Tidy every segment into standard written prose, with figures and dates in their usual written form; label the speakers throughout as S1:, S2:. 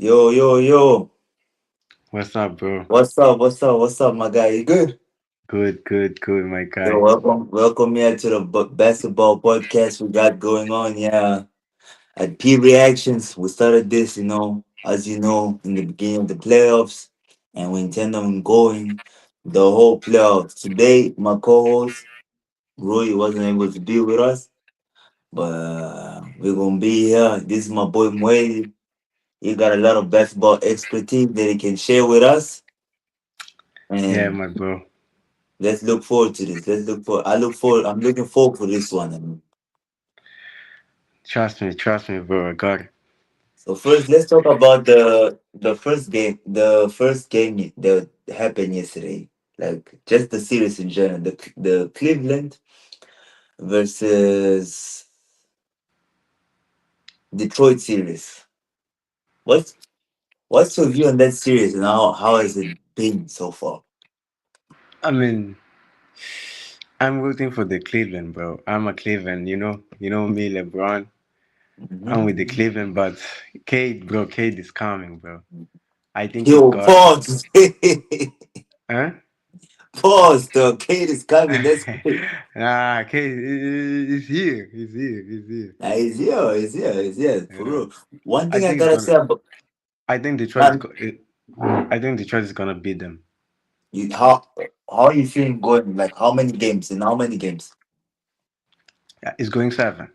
S1: Yo, yo, yo.
S2: What's up, bro?
S1: What's up, my guy? You good?
S2: Good, my
S1: Yo,
S2: guy.
S1: welcome here to the basketball podcast we got going on. Yeah, at P Reactions, we started this, as you know, in the beginning of the playoffs, and we intend on going the whole playoffs. Today, my co-host Roy wasn't able to be with us, but we're gonna be here. This is my boy Moe. He got a lot of basketball expertise that he can share with us,
S2: Yeah,
S1: and
S2: my bro.
S1: let's look forward to this. Let's look for. I look forward. I'm looking forward for this one.
S2: Trust me, bro. I got it.
S1: So first, let's talk about the first game. The first game that happened yesterday. Like just the series in general. The Cleveland versus Detroit series. What's what's your view on that series and how has it been so far?
S2: I mean, I'm rooting for the Cleveland, bro. I'm a Cleveland. You know me, LeBron. I'm with the
S1: Mhm.
S2: Cleveland, but Cade, bro. Cade is coming, bro. I think he
S1: Yo,
S2: got.
S1: pause.
S2: Huh?
S1: Pause. The kid is coming. That's great.
S2: Nah, Cade is here. He's here. He's here.
S1: Nah, he's here. He's here. He's here. For
S2: Yeah.
S1: real. One
S2: I
S1: thing I
S2: think it's
S1: gotta
S2: gonna.
S1: say about
S2: I think Detroit is.
S1: man,
S2: I think Detroit is gonna beat them.
S1: you, how are you feeling going? Like how many games? In how many games?
S2: Yeah, it's going seven.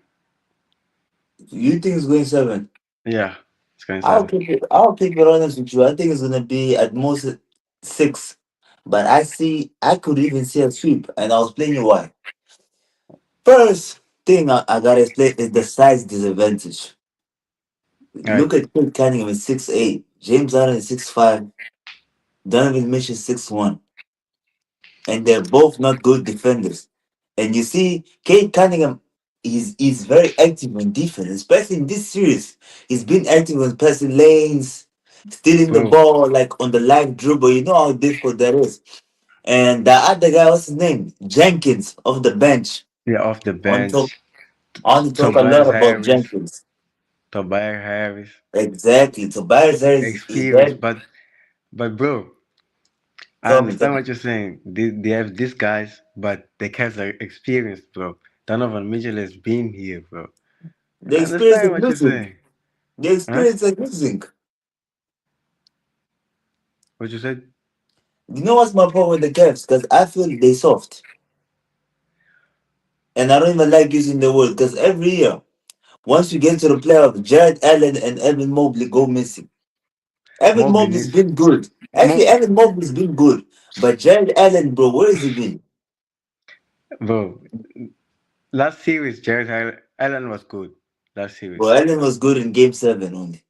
S1: You think it's going seven?
S2: Yeah, it's going seven.
S1: I'll keep it honest with you. I think it's gonna be at most six. But I could even see a sweep, and I'll explain you why. First thing I gotta explain is the size disadvantage.
S2: Right.
S1: Look at Kid Cunningham is 6'8", James Harden is 6'5", Donovan Mitchell is 6'1", and they're both not good defenders. And you see, Kate Cunningham is very active on defense, especially in this series. He's been active on passing lanes, stealing the
S2: Bro,
S1: ball like on the live dribble. You know how difficult that is. And the other guy, what's his name? Jenkins off the bench.
S2: yeah, off the
S1: On top,
S2: bench.
S1: I want to talk a lot
S2: Tobias
S1: about
S2: Harris.
S1: Jenkins.
S2: Tobias Harris.
S1: Exactly. Tobias Harris is
S2: Experience,
S1: that.
S2: but bro, I
S1: Tell
S2: understand
S1: me.
S2: what you're saying. They have these guys, but they have the experience, bro. Donovan Mitchell has been here, bro.
S1: The
S2: I
S1: experience
S2: understand
S1: is
S2: what you're
S1: losing.
S2: saying.
S1: The
S2: Huh?
S1: experience is losing.
S2: What you said?
S1: You know what's my problem with the Cavs? Because I feel they soft. And I don't even like using the word because every year, once you get to the playoffs, Jared Allen and Evan Mobley go missing. Evan
S2: Mobley
S1: Mobley's
S2: needs
S1: been good. Actually,
S2: Mo,
S1: Evan Mobley's been good. But Jared Allen, bro, where has he been?
S2: bro. Last series, Allen was good. Last series,
S1: Bro, Allen was good in game seven only.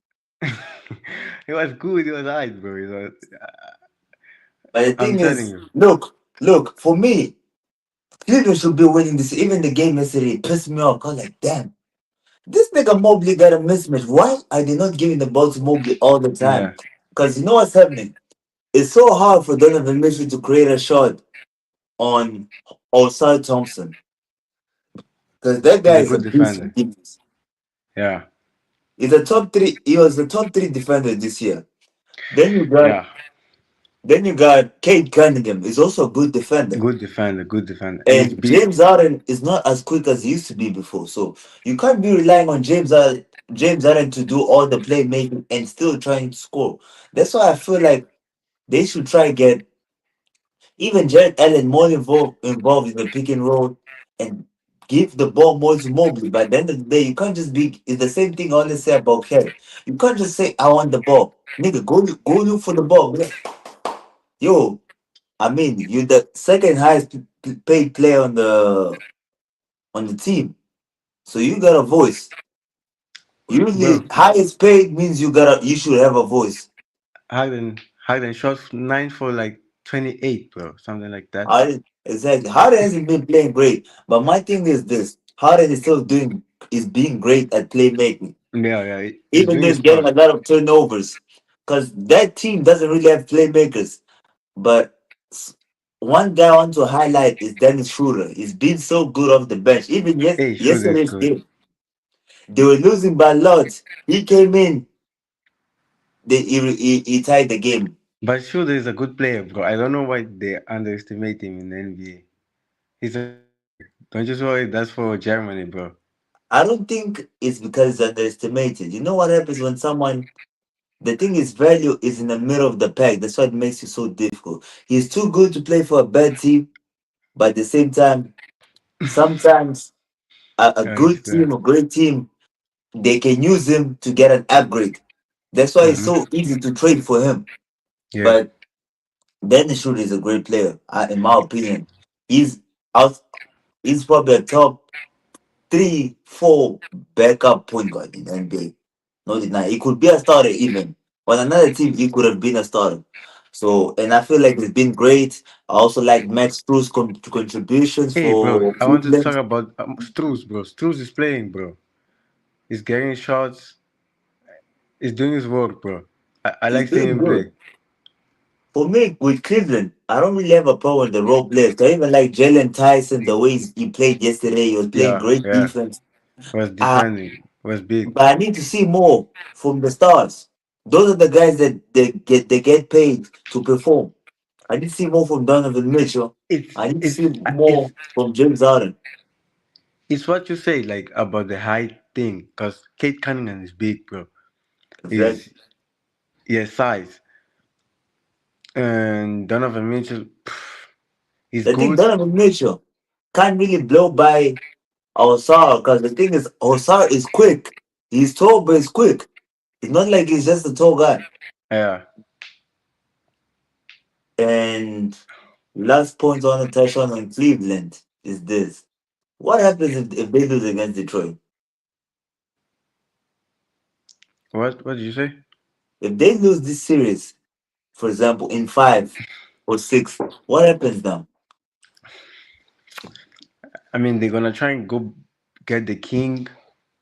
S2: he was good. He was alright, bro.
S1: But the
S2: I'm
S1: thing
S2: telling
S1: is,
S2: you,
S1: look, for me, Cleveland should be winning this. Even the game yesterday pissed me off. I was like, damn, this nigga Mobley got a mismatch. Why are they not giving the ball to Mobley all the time?
S2: yeah,
S1: Because you know what's happening? It's so hard for Donovan Mitchell to create a shot on Osai Thompson because that
S2: he's
S1: guy
S2: a
S1: is a
S2: good
S1: beast in
S2: defender.
S1: defense.
S2: Yeah,
S1: He's a top three. He was the top three defender this year. Then you got
S2: yeah,
S1: then you got Kate Cunningham. He's also a good defender.
S2: good defender, and he's
S1: And
S2: big.
S1: James Harden is not as quick as he used to be before. So you can't be relying on James Harden to do all the playmaking and still trying to score. That's why I feel like they should try get even Jared Allen more involved in the pick and roll and give the ball more to Mobley. But at the end of the day, you can't just be. It's the same thing I always say about Kerry. You can't just say I want the ball, nigga. Go look for the ball. Be like, yo, I mean, you're the second highest paid player on the team, so you got a voice. Usually,
S2: Bro,
S1: highest paid means you should have a voice.
S2: Harden shot 9 for like 28, bro, something like that.
S1: Harden, exactly. Harden hasn't been playing great, but my thing is this: Harden is being great at playmaking,
S2: Yeah, yeah, he's
S1: even though
S2: doing
S1: he's
S2: his
S1: getting
S2: part.
S1: a lot of turnovers. Because that team doesn't really have playmakers. But s- one guy I want to highlight is Dennis Schroeder. He's been so good off the bench. Even
S2: Hey, Schroeder is
S1: yesterday's
S2: good.
S1: game, they were losing by a lot. He came in. he tied the game.
S2: But Schroeder is a good player, bro. I don't know why they underestimate him in the NBA. He's a good player. Don't you worry, that's for Germany, bro.
S1: I don't think it's because it's underestimated. You know what happens when someone, the thing is, value is in the middle of the pack. That's what makes it so difficult. He's too good to play for a bad team, but at the same time, sometimes a
S2: I
S1: good
S2: understand.
S1: team, a great team, they can use him to get an upgrade. That's why it's
S2: Mm-hmm.
S1: so easy to trade for him.
S2: Yeah.
S1: But Dennis Schroeder is a great player, in my opinion. He's out. He's probably a top three, four backup point guard in the NBA. No deny. He could be a starter even. On another team, he could have been a starter. So, and I feel like it's been great. I also like Max Cruz contributions
S2: Hey, bro,
S1: for
S2: I want to talk
S1: Cleveland.
S2: about Struz, bro. Struz is playing, bro. He's getting shots. He's doing his work, bro. I
S1: He's
S2: like seeing
S1: doing
S2: him play.
S1: good. For me, with Cleveland, I don't really have a problem with the role players. I even like Jalen Tyson, the way he played yesterday. He was playing
S2: Yeah,
S1: great
S2: yeah.
S1: defense.
S2: Was
S1: Uh,
S2: defending. Was big.
S1: but I need to see more from the stars. Those are the guys that they get paid to perform. I need to see more from Donovan Mitchell.
S2: It's
S1: I need to
S2: it's
S1: see
S2: it's
S1: more from James Harden.
S2: it's what you say like about the height thing, cause Kate Cunningham is big, bro.
S1: Exactly.
S2: He's he has size, and Donovan Mitchell, he's
S1: The thing
S2: good.
S1: Donovan Mitchell can't really blow by Osar because the thing is Osar is quick. He's tall but he's quick. It's not like he's just a tall guy.
S2: Yeah,
S1: And last point on the touch on Cleveland is this. What happens if they lose against Detroit?
S2: what did you say?
S1: If they lose this series, for example, in five or six, what happens now?
S2: I mean, they're gonna try and go get the king.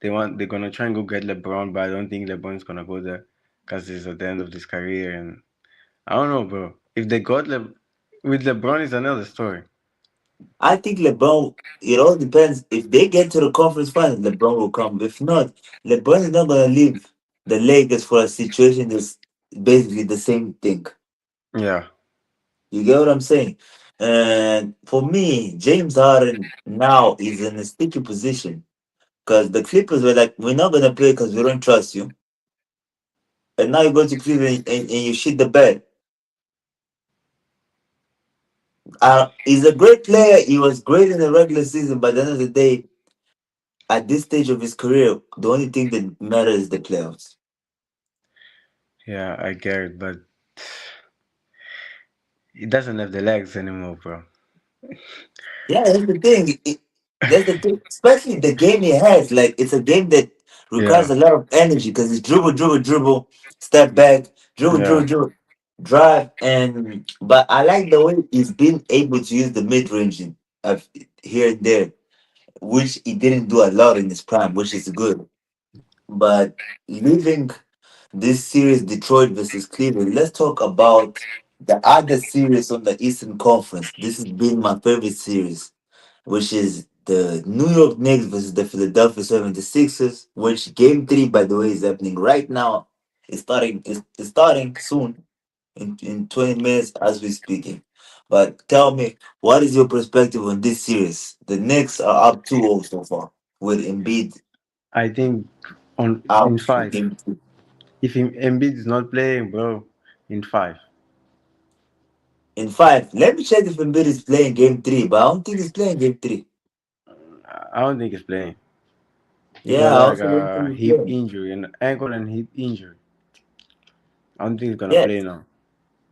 S2: They're gonna try and go get LeBron, but I don't think LeBron's gonna go there because it's at the end of his career, and I don't know, bro. If they got with LeBron is another story.
S1: I think LeBron, it all depends. If they get to the conference final, LeBron will come. If not, LeBron is not going to leave the Lakers for a situation that's basically the same thing.
S2: Yeah,
S1: You get what I'm saying? And for me, James Harden now is in a sticky position because the Clippers were like, we're not going to play because we don't trust you. And now you go to Cleveland and you shit the bed. He's a great player. He was great in the regular season, but at the end of the day, at this stage of his career, the only thing that matters is the playoffs.
S2: yeah, I get it, but he doesn't have the legs anymore, bro.
S1: Yeah, that's the thing. That's the thing. Especially the game he has. Like it's a game that requires
S2: Yeah,
S1: a lot of energy because it's dribble, dribble, dribble, step back, dribble,
S2: yeah,
S1: dribble, dribble, drive, and but I like the way he's been able to use the mid range of here and there, which he didn't do a lot in his prime, which is good. But leaving this series, Detroit versus Cleveland, let's talk about the other series on the Eastern Conference. This has been my favorite series, which is the New York Knicks versus the Philadelphia 76ers, which game three, by the way, is happening right now. It's starting soon in 20 minutes as we're speaking. But tell me, what is your perspective on this series? The Knicks are up 2-0 so far, with Embiid
S2: I think on in
S1: out for
S2: five.
S1: game two.
S2: If Embiid is not playing, bro, in five.
S1: In five, let me check if Embiid is playing game three, but I don't think he's playing game three.
S2: I don't think he's playing. He
S1: Yeah,
S2: got
S1: I
S2: like
S1: also don't
S2: a
S1: think he's
S2: hip
S1: playing.
S2: injury, an ankle and hip injury. I don't think he's gonna
S1: Yeah,
S2: play now.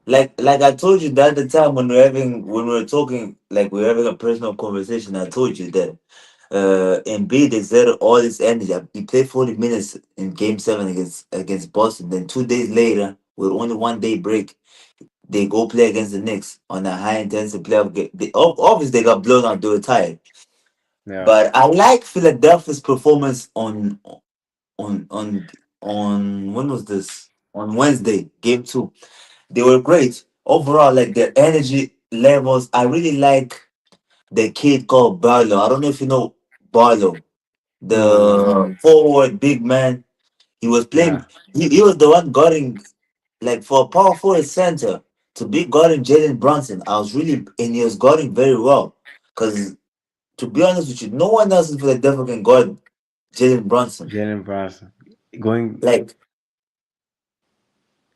S1: like I told you the other time when we were talking, like we were having a personal conversation. I told you that Embiid exerted all his energy. He played 40 minutes in Game Seven against Boston. Then 2 days later, with only 1 day break, they go play against the Knicks on a high intensity playoff game. Obviously, they got blown out. They were tired.
S2: Yeah.
S1: But I like Philadelphia's performance on when was this? On Wednesday, game two. They were great. Overall, like their energy levels. I really like the kid called Barlow. I don't know if you know Barlow,
S2: No, no.
S1: the forward big man. He was
S2: Yeah.
S1: playing. He was the one guarding. like for a power forward center to be guarding Jalen Brunson, I was really and he was guarding very well. Cause to be honest with you, no one else in Philadelphia can guard Jalen Brunson.
S2: Jalen Brunson going,
S1: Like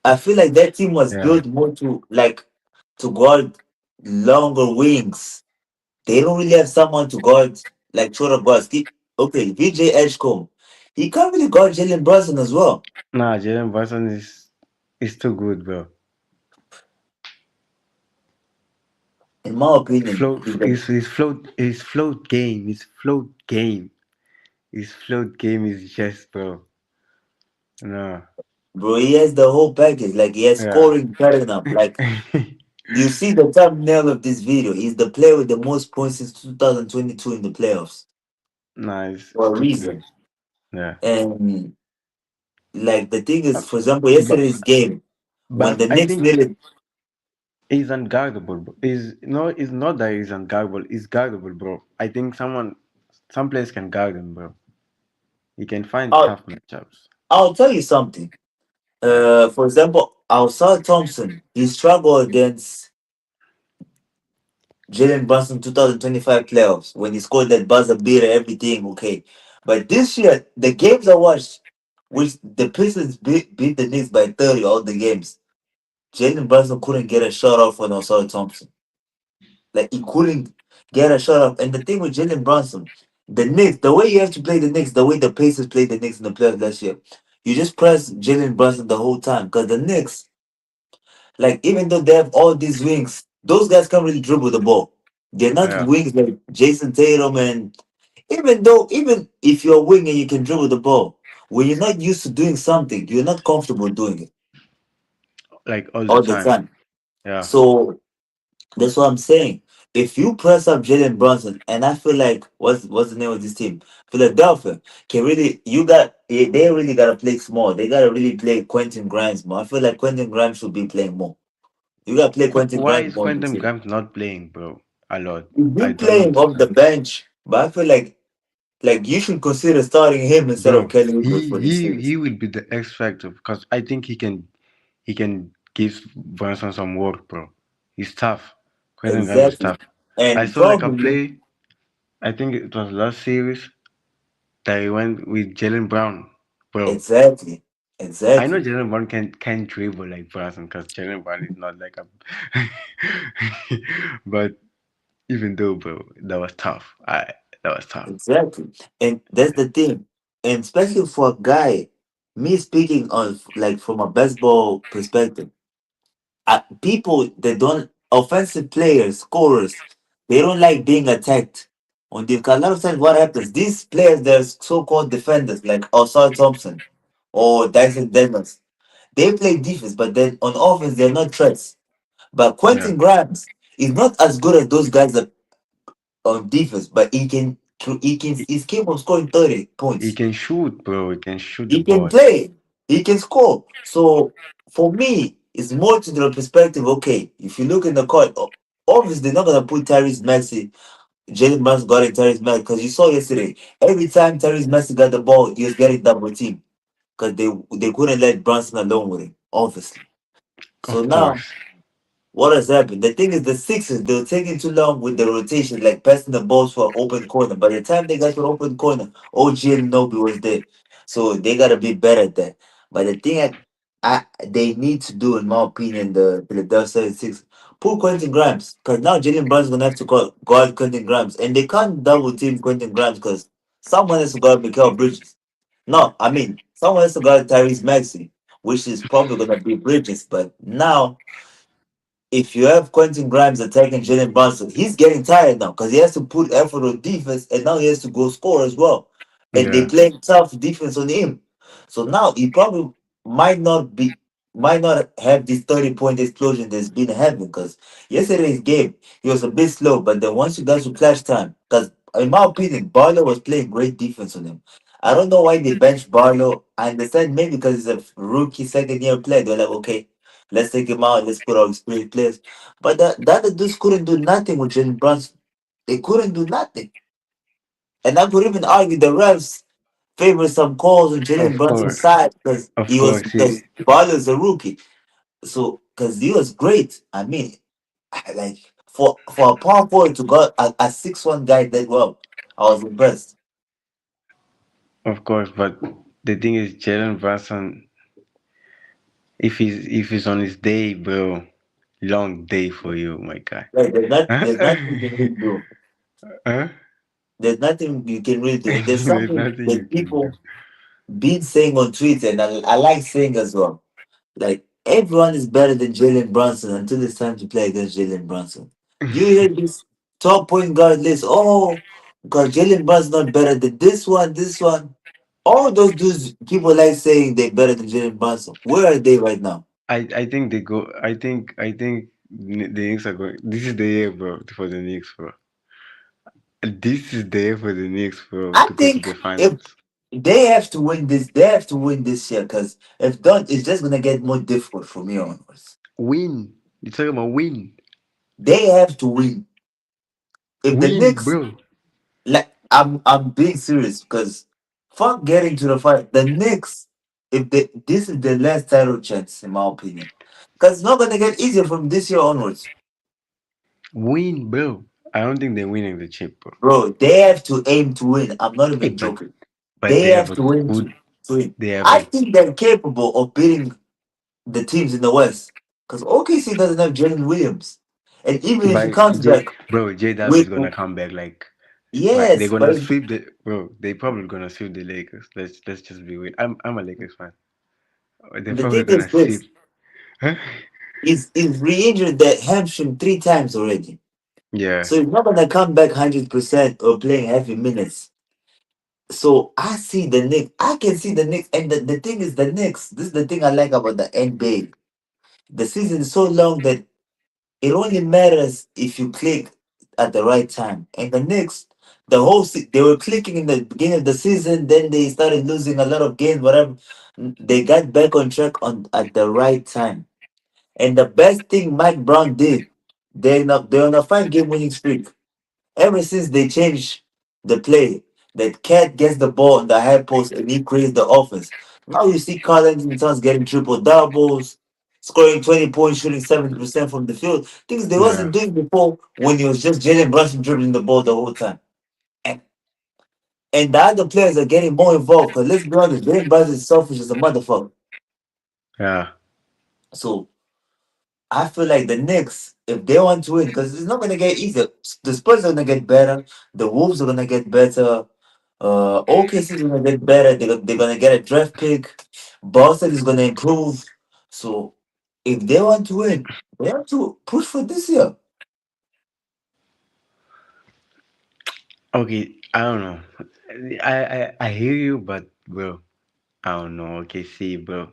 S1: I feel like that team was
S2: yeah.
S1: built more to like to guard longer wings. They don't really have someone to guard like shorter guards. Okay, VJ Edgecombe, he can't really guard Jalen Brunson as well.
S2: Nah, Jalen Brunson is too good, bro.
S1: In my opinion, he's the
S2: his float game is just, bro. No,
S1: bro. He has the whole package. Like he has
S2: yeah.
S1: scoring fair enough. Like you see the thumbnail of this video. He's the player with the most points since 2022 in the playoffs
S2: Nah,
S1: for
S2: it's
S1: a
S2: too good.
S1: reason.
S2: Yeah.
S1: And like the thing
S2: Uh,
S1: is, for example,
S2: But
S1: yesterday's game when
S2: but
S1: the
S2: I
S1: Knicks
S2: think
S1: needed.
S2: he's unguardable, bro. Is no, it's not that he's unguardable. He's guardable, bro. I think some players can guard him, bro. He can find
S1: I'll,
S2: tough matchups.
S1: I'll tell you something.
S2: Yeah.
S1: For example, outside Thompson, he struggled against Jalen Brunson 2025 playoffs when he scored that buzzer beater, everything okay. But this year, the games I watched, which the Pistons beat the Knicks by 30 all the games, Jalen Brunson couldn't get a shot off on Osar Thompson. Like he couldn't get a shot off. And the thing with Jalen Brunson, the Knicks, the way you have to play the Knicks, the way the Pacers played the Knicks in the playoffs last year, you just press Jalen Brunson the whole time. Because the Knicks, like even though they have all these wings, those guys can't really dribble the ball. They're not
S2: Yeah.
S1: wings like Jason Tatum, and even if you're a wing and you can dribble the ball, when you're not used to doing something, you're not comfortable doing it
S2: Like all the
S1: all the
S2: time.
S1: time.
S2: Yeah.
S1: So that's what I'm saying. If you press up Jalen Brunson, and I feel like what's the name of this team? Philadelphia can really they really gotta play small. They gotta really play Quentin Grimes more. I feel like Quentin Grimes should be playing more. You gotta play Quentin
S2: Why
S1: Grimes
S2: is
S1: more in this
S2: Quentin
S1: team.
S2: Grimes not playing, bro? A lot.
S1: He's
S2: I
S1: been
S2: don't
S1: playing off
S2: understand.
S1: the bench, but I feel like you should consider starting him instead of
S2: Bro,
S1: Kelly Oubre for this
S2: he
S1: series.
S2: will be the X factor because I think he can give Brunson some work, bro. He's tough. Quentin Grimes is
S1: Exactly.
S2: tough. I
S1: And
S2: saw like a
S1: probably
S2: play. I think it was last series that he went with Jalen Brown, bro.
S1: exactly.
S2: I know
S1: Exactly.
S2: Jalen Brown can dribble like Brunson because Jalen Brown is not like a. But even though, bro, that was tough. That was tough.
S1: Exactly. And that's the thing. And especially for a guy, me speaking of like from a baseball perspective, people that don't offensive players, scorers, they don't like being attacked. On the 'cause a lot of times what happens, these players they're so-called defenders like Osar Thompson or Dyson Dennis, they play defense, but then on offense they're not threats. But
S2: Yeah,
S1: Quentin Grimes is not as good as those guys that on defense, but he's capable of scoring 30
S2: he
S1: points.
S2: can shoot, bro. He can shoot the
S1: He can
S2: ball.
S1: play. He can score. So for me, it's more to the perspective. Okay, if you look in the court, obviously they're not gonna put Tyrese Maxey, Jalen Brunson guarding Tyrese Maxey because you saw yesterday. Every time Tyrese Maxey got the ball, he was getting double team because they couldn't let Brunson alone with him. Obviously. So
S2: Of
S1: now
S2: course.
S1: what has happened? The thing is, the Sixers they were taking too long with the rotation, like passing the balls for an open corner. By the time they got to the open corner, OG and Nobi was there, so they gotta be better at that. But the thing they need to do, in my opinion, the Philadelphia 76, pull Quentin Grimes, because now Jalen Brown's gonna have to guard Quentin Grimes, and they can't double team Quentin Grimes because someone has to guard Mikael Bridges. No, I mean someone has to guard Tyrese Maxey, which is probably gonna be Bridges, but now if you have Quentin Grimes attacking Jalen Brunson, he's getting tired now because he has to put effort on defense and now he has to go score as well. And they
S2: Yeah.
S1: playing tough defense on him. So now he probably might not be might not have this 30-point explosion that's been having because yesterday's game he was a bit slow, but then once you got to clutch time, because in my opinion, Barlow was playing great defense on him. I don't know why they benched Barlow. I understand maybe because he's a rookie second year player. They're like, okay, let's take him out. Let's put our experienced players. But the other dudes couldn't do nothing with Jalen Brunson. They couldn't do nothing. And I could even argue the refs favor some calls on Jalen
S2: Of
S1: Brunson's
S2: course.
S1: side because
S2: Of
S1: he was
S2: course.
S1: because Butler's a rookie. So because he was great. I mean, like for a power forward to go a 6'1" guy that well, I was impressed.
S2: Of course, but the thing is, Jalen Brunson, if he's on his day, bro, long day for you, my guy.
S1: Like
S2: Huh?
S1: there's nothing you can really do.
S2: Huh?
S1: There's nothing you can really do. And there's
S2: There's
S1: something
S2: nothing you
S1: that
S2: can do.
S1: people been saying on Twitter, and I like saying as well. Like everyone is better than Jalen Brunson until it's time to play against Jalen Brunson. You hear this top point guard list? Oh, because Jalen Brunson's not better than this one, this one. All those dudes, people like saying they're better than Jalen Brunson. Where are they right now?
S2: I think they go. I think the Knicks are going. This is the year, bro, for the Knicks, bro. This is the year for the Knicks, bro,
S1: I
S2: to go to
S1: think
S2: the
S1: if
S2: finals.
S1: they have to win this, they have to win this year. Because if not, it's just gonna get more difficult from here onwards.
S2: Win. You talking about win?
S1: They have to win. If the
S2: Win,
S1: Knicks
S2: bro.
S1: like I'm being serious because fuck getting to the fight. The Knicks, if they this is the last title chance in my opinion, because it's not gonna get easier from this year onwards,
S2: Win, bro. I don't think they're winning the chip, bro.
S1: bro. They have to aim to win. I'm not
S2: Hey,
S1: even
S2: but
S1: joking.
S2: but
S1: They
S2: they have
S1: have
S2: a
S1: to win
S2: good.
S1: to win.
S2: They have
S1: I
S2: a.
S1: think they're capable of beating the teams in the West because OKC doesn't have Jalen Williams, and even if he
S2: But
S1: comes back
S2: J Dub is
S1: with
S2: gonna come back like they're
S1: yes,
S2: gonna
S1: but
S2: sweep the bro. They probably gonna sweep the Lakers. Let's just be real. I'm a Lakers fan. They're
S1: the
S2: probably
S1: thing is
S2: gonna
S1: this:
S2: sweep. Huh?
S1: is re-injured that hamstring 3 times already.
S2: Yeah,
S1: So he's not gonna come back 100% or playing heavy minutes. So I see the Knicks. I can see the Knicks, and the thing is the Knicks. This is the thing I like about the NBA. The season is so long that it only matters if you click at the right time. And the Knicks, they were clicking in the beginning of the season, then they started losing a lot of games. Whatever, they got back on track on at the right time. And the best thing Mike Brown did, they're on a 5 game winning streak. Ever since they changed the play, that Cat gets the ball in the high post and he creates the offense. Now you see Carl Anthony Towns getting triple doubles, scoring 20 points, shooting 70% from the field. Things they
S2: yeah,
S1: wasn't doing before when it was just Jalen Brunson dribbling the ball the whole time. And, and the other players are getting more involved because let's be honest, Jalen Brunson is selfish as a motherfucker.
S2: yeah.
S1: So I feel like the Knicks, if they want to win, because it's not gonna get easier. The Spurs are gonna get better. The Wolves are gonna get better. OKC is gonna get better. They're gonna get a draft pick. Boston is gonna improve. So if they want to win, they have to push for this year.
S2: Okay, I don't know. I hear you, but bro, I don't know. Okay, see, bro.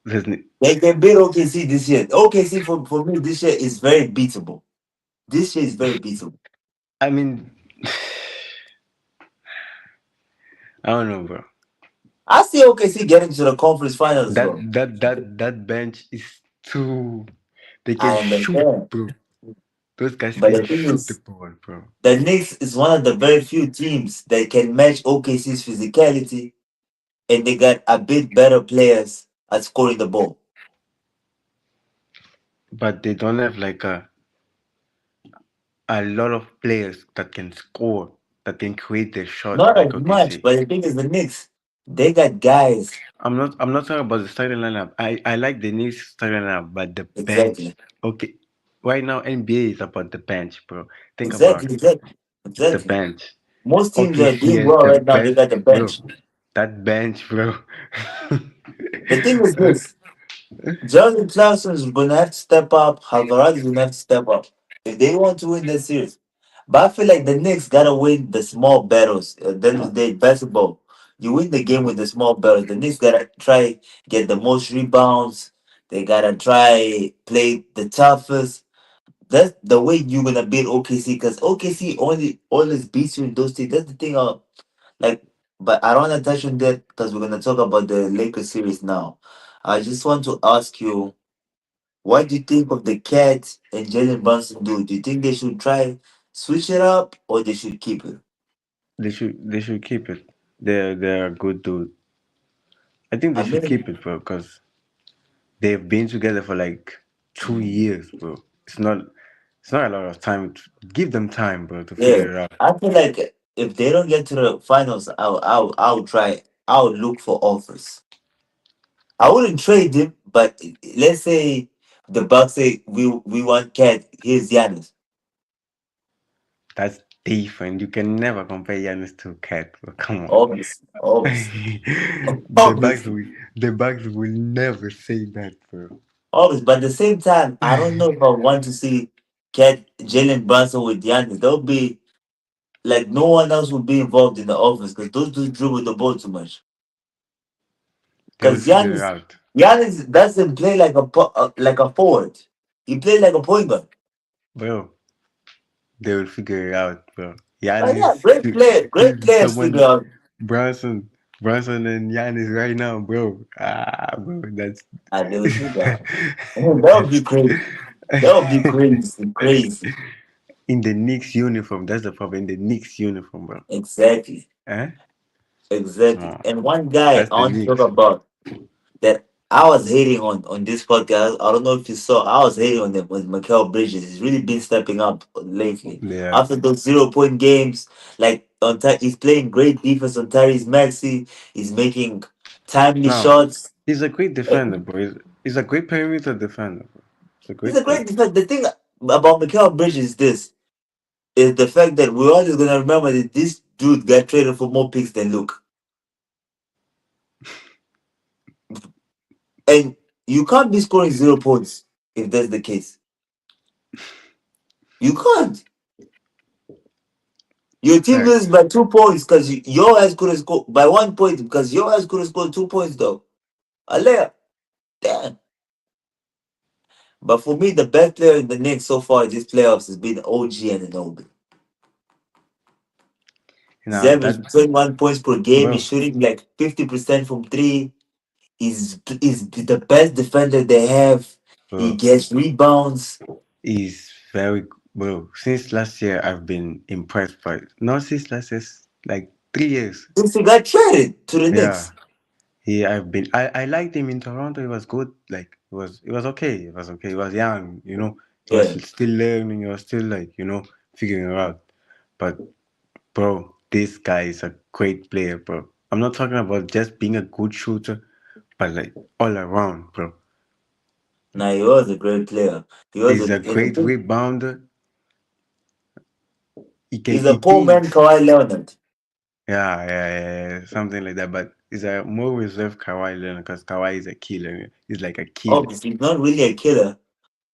S2: Listen,
S1: They can beat OKC this year. OKC for me this year is very beatable. This year is very beatable.
S2: I mean, I don't know, bro.
S1: I see OKC getting to the conference final as
S2: That
S1: well.
S2: that bench is too. They can
S1: I
S2: shoot,
S1: understand.
S2: bro. Those guys
S1: But
S2: can
S1: the thing
S2: shoot the
S1: is,
S2: ball, bro.
S1: the Knicks is one of the very few teams that can match OKC's physicality, and they got a bit better players at scoring the ball.
S2: But they don't have like a lot of players that can score, that can create their shots
S1: Not
S2: like
S1: as much,
S2: OKC.
S1: but the thing is, the Knicks, they got guys.
S2: I'm not talking about the starting lineup. I like the Knicks starting lineup, but the bench.
S1: Exactly,
S2: Okay, right now NBA is about the bench, bro. Think about
S1: exactly,
S2: it.
S1: exactly,
S2: The
S1: exactly.
S2: bench.
S1: Most teams that are
S2: OKC
S1: doing
S2: has
S1: well
S2: the
S1: right now, they
S2: best,
S1: got the
S2: bro.
S1: bench.
S2: That bench, bro.
S1: The thing is this: Jordan Clarkson is going to have to step up. Alvarado is going to have to step up if they want to win the series. But I feel like the Knicks got to win the small battles. At the end of the day, basketball, you win the game with the small battles. The Knicks got to try get the most rebounds. They got to try play the toughest. That's the way you're going to beat OKC because OKC only always beats you in those teams. That's the thing. Like, but I don't want to touch on that because we're going to talk about the Lakers series now. I just want to ask you, what do you think of the Cats and Jalen Brunson do? Do you think they should try switch it up or they should keep it?
S2: They should keep it. They're a good dude. I think they
S1: I
S2: should
S1: mean,
S2: keep it, bro, because they've been together for like 2 years, bro. It's not a lot of time. Give them time, bro, to
S1: Yeah,
S2: figure it out.
S1: I feel like if they don't get to the finals, I'll try. I'll look for offers. I wouldn't trade him, but let's say the Bucks say we want Cat. Here's Giannis.
S2: That's different. You can never compare Giannis to Cat, bro. Come on.
S1: Obviously, obviously,
S2: the Bucks
S1: obviously,
S2: will the Bucks will never say that, bro.
S1: obviously. But at the same time, I don't know if I want to see Cat Jalen Brunson with Giannis. That'll be like no one else will be involved in the offense because those dudes dribble the ball too much.
S2: They will
S1: Because
S2: figure it out,
S1: Giannis doesn't play like a forward. He plays like a point guard.
S2: bro. They will figure it out, bro.
S1: But yeah,
S2: Giannis,
S1: great players figure
S2: someone,
S1: out.
S2: Bronson, Bronson and Giannis right now, bro. Ah, bro, that's
S1: And they will figure out. That would be crazy. That would be crazy, crazy.
S2: in the Knicks uniform. That's the problem. In the Knicks uniform, bro.
S1: Exactly,
S2: Eh? Come
S1: exactly.
S2: on,
S1: And one guy
S2: that's
S1: I
S2: the
S1: want to talk
S2: Knicks.
S1: about that I was hating on this podcast. I don't know if you saw. I was hating on them with Mikal Bridges. He's really been stepping up lately.
S2: Yeah.
S1: After those 0 point games, like he's playing great defense on Tyrese Maxey. He's making timely
S2: Now,
S1: shots.
S2: he's a great
S1: Eh,
S2: defender, bro. He's a great perimeter defender, bro. He's a
S1: He's
S2: great
S1: a
S2: player.
S1: great defense. The thing about Mikal Bridges is this: is the fact that we're always gonna remember that this dude got traded for more picks than Luke, and you can't be scoring 0 points if that's the case. You can't. Your team loses
S2: Facts.
S1: by 2 points because your ass could have scored by 1 point because your ass could have scored 2 points though. Alea, damn. But for me, the best player in the Knicks so far in these playoffs has been OG and Anobi. He's
S2: Now
S1: averaging
S2: that,
S1: 21 points per game. He's
S2: bro,
S1: shooting like 50% from three. He's the best defender they have. He
S2: bro,
S1: gets rebounds.
S2: he's very, bro. Since last year, I've been impressed by. Not since last year, like 3 years.
S1: Since he got traded to the
S2: Yeah,
S1: Knicks.
S2: I've been. I liked him in Toronto. He was good. Like it was okay. It was okay. He was young, you know. He was
S1: Yeah.
S2: still learning. He was still like, figuring it out. But bro, this guy is a great player, bro. I'm not talking about just being a good shooter, but like all around, bro.
S1: Now he was a great player. He was
S2: He's
S1: a
S2: a great rebounder.
S1: he's a
S2: He
S1: poor man
S2: thinks,
S1: Kawhi Leonard.
S2: something like that. But he's a more reserved Kawhi Leonard because Kawhi is a killer. He's like a killer.
S1: Obviously, he's not really a killer,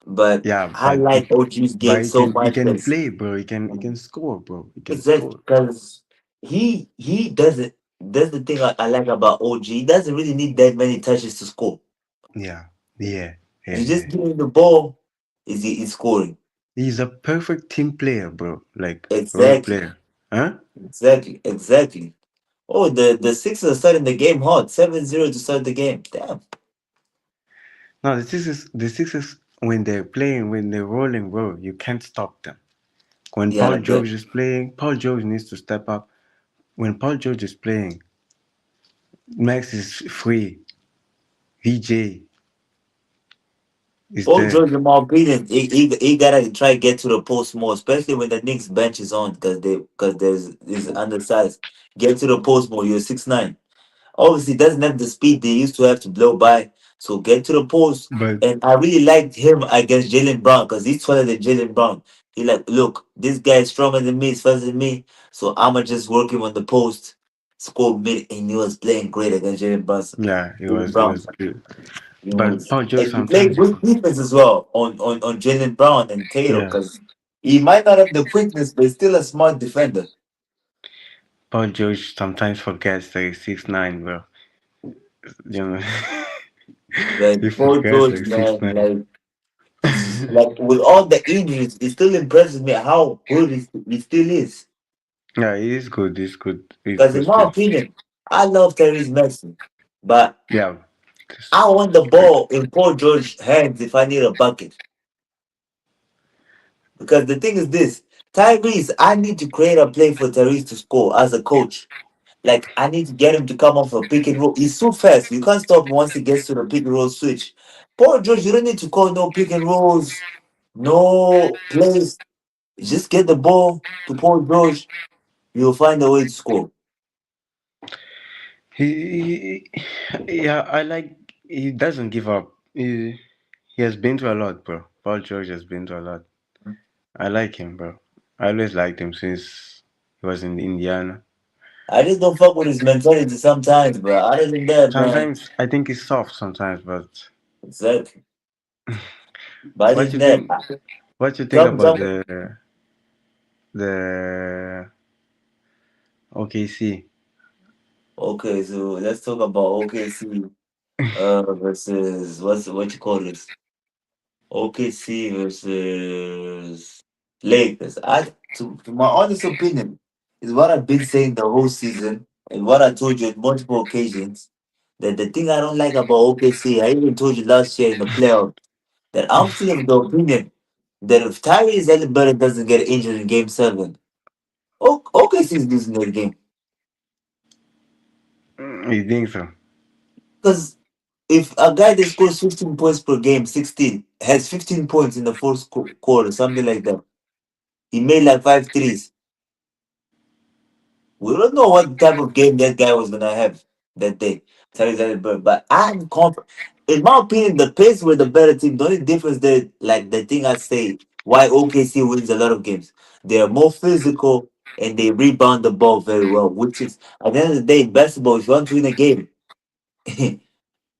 S1: but
S2: Yeah,
S1: I like OG's game so
S2: he
S1: much
S2: can
S1: because
S2: play, bro. He can score, bro. He can
S1: exactly
S2: score.
S1: because he doesn't. That's the thing I like about OG. He doesn't really need that many touches to score.
S2: Yeah, yeah,
S1: You just
S2: yeah.
S1: give him the ball, is scoring.
S2: He's a perfect team player, bro. Like role
S1: Exactly,
S2: player, huh?
S1: exactly. Oh, the Sixers are starting the game hot, 7-0 to start the game. Damn.
S2: No, the Sixers when they're playing, when they're rolling, bro, you can't stop them. When
S1: Yeah,
S2: Paul
S1: like that.
S2: George is playing, Paul George needs to step up. When Paul George is playing, Max is free. VJ is
S1: Paul
S2: there.
S1: George, in my opinion, he gotta try to get to the post more, especially when the Knicks bench is on because there's is undersized. Get to the post more. You're 6'9". Obviously, doesn't have the speed they used to have to blow by. So get to the post.
S2: But
S1: And I really liked him against Jalen Brown because he's taller than Jalen Brown. He like, look, this guy is stronger than me, he's faster than me. So I'ma just work him on the post, score mid, and he was playing great against Jalen Brown.
S2: yeah,
S1: Jalen
S2: it
S1: Brown.
S2: was good.
S1: He
S2: But
S1: was,
S2: Paul George
S1: and he played
S2: sometimes,
S1: good defense as well on Jalen Brown and Tatum
S2: yeah,
S1: because he might not have the quickness, but he's still a smart defender.
S2: Paul George sometimes forgets that he's 6'9", bro. You know,
S1: Like
S2: he
S1: Paul
S2: forgets
S1: George,
S2: like six
S1: man,
S2: nine.
S1: like is like with all the injuries, it still impresses me how good he still is.
S2: Yeah, he is good. He's good. He's
S1: Because
S2: good
S1: in my
S2: still.
S1: opinion, I love Tyrese Maxey, but
S2: Yeah,
S1: I want the
S2: great.
S1: ball in Paul George's hands if I need a bucket. Because the thing is this, Tyrese, I need to create a play for Tyrese to score as a coach. Like I need to get him to come off a pick and roll. He's too fast. You can't stop him once he gets to the pick and roll switch. Paul George, you don't need to call no pick and rolls, no plays. Just get the ball to Paul George. You'll find a way to score.
S2: Yeah, I like. He doesn't give up. He has been through a lot, bro. Paul George has been through a lot. I like him, bro. I always liked him since he was in Indiana.
S1: I just don't fuck with his mentality sometimes, but other than that, man,
S2: Sometimes I think he's soft sometimes, but
S1: exactly. But other
S2: what
S1: than
S2: you
S1: that,
S2: think? What you think
S1: tell me,
S2: about
S1: tell me.
S2: the OKC?
S1: Okay, so let's talk about OKC versus what you call this? OKC versus Lakers. To my honest opinion, is what I've been saying the whole season and what I told you on multiple occasions. That the thing I don't like about OKC, I even told you last year in the playoff that I'm still of the opinion that if Tyrese Haliburton doesn't get injured in Game Seven, OKC is losing the game.
S2: You think so?
S1: Because if a guy that scores 15 points per game, 16, has 15 points in the fourth quarter, something like that, he made like five threes. We don't know what type of game that guy was gonna have that day. Tyrese Haliburton. But I'm confident. In my opinion, the Pacers were the better team. The only difference that, like the thing I say, why OKC wins a lot of games, they are more physical and they rebound the ball very well. Which is at the end of the day, in basketball, if you want to win a game,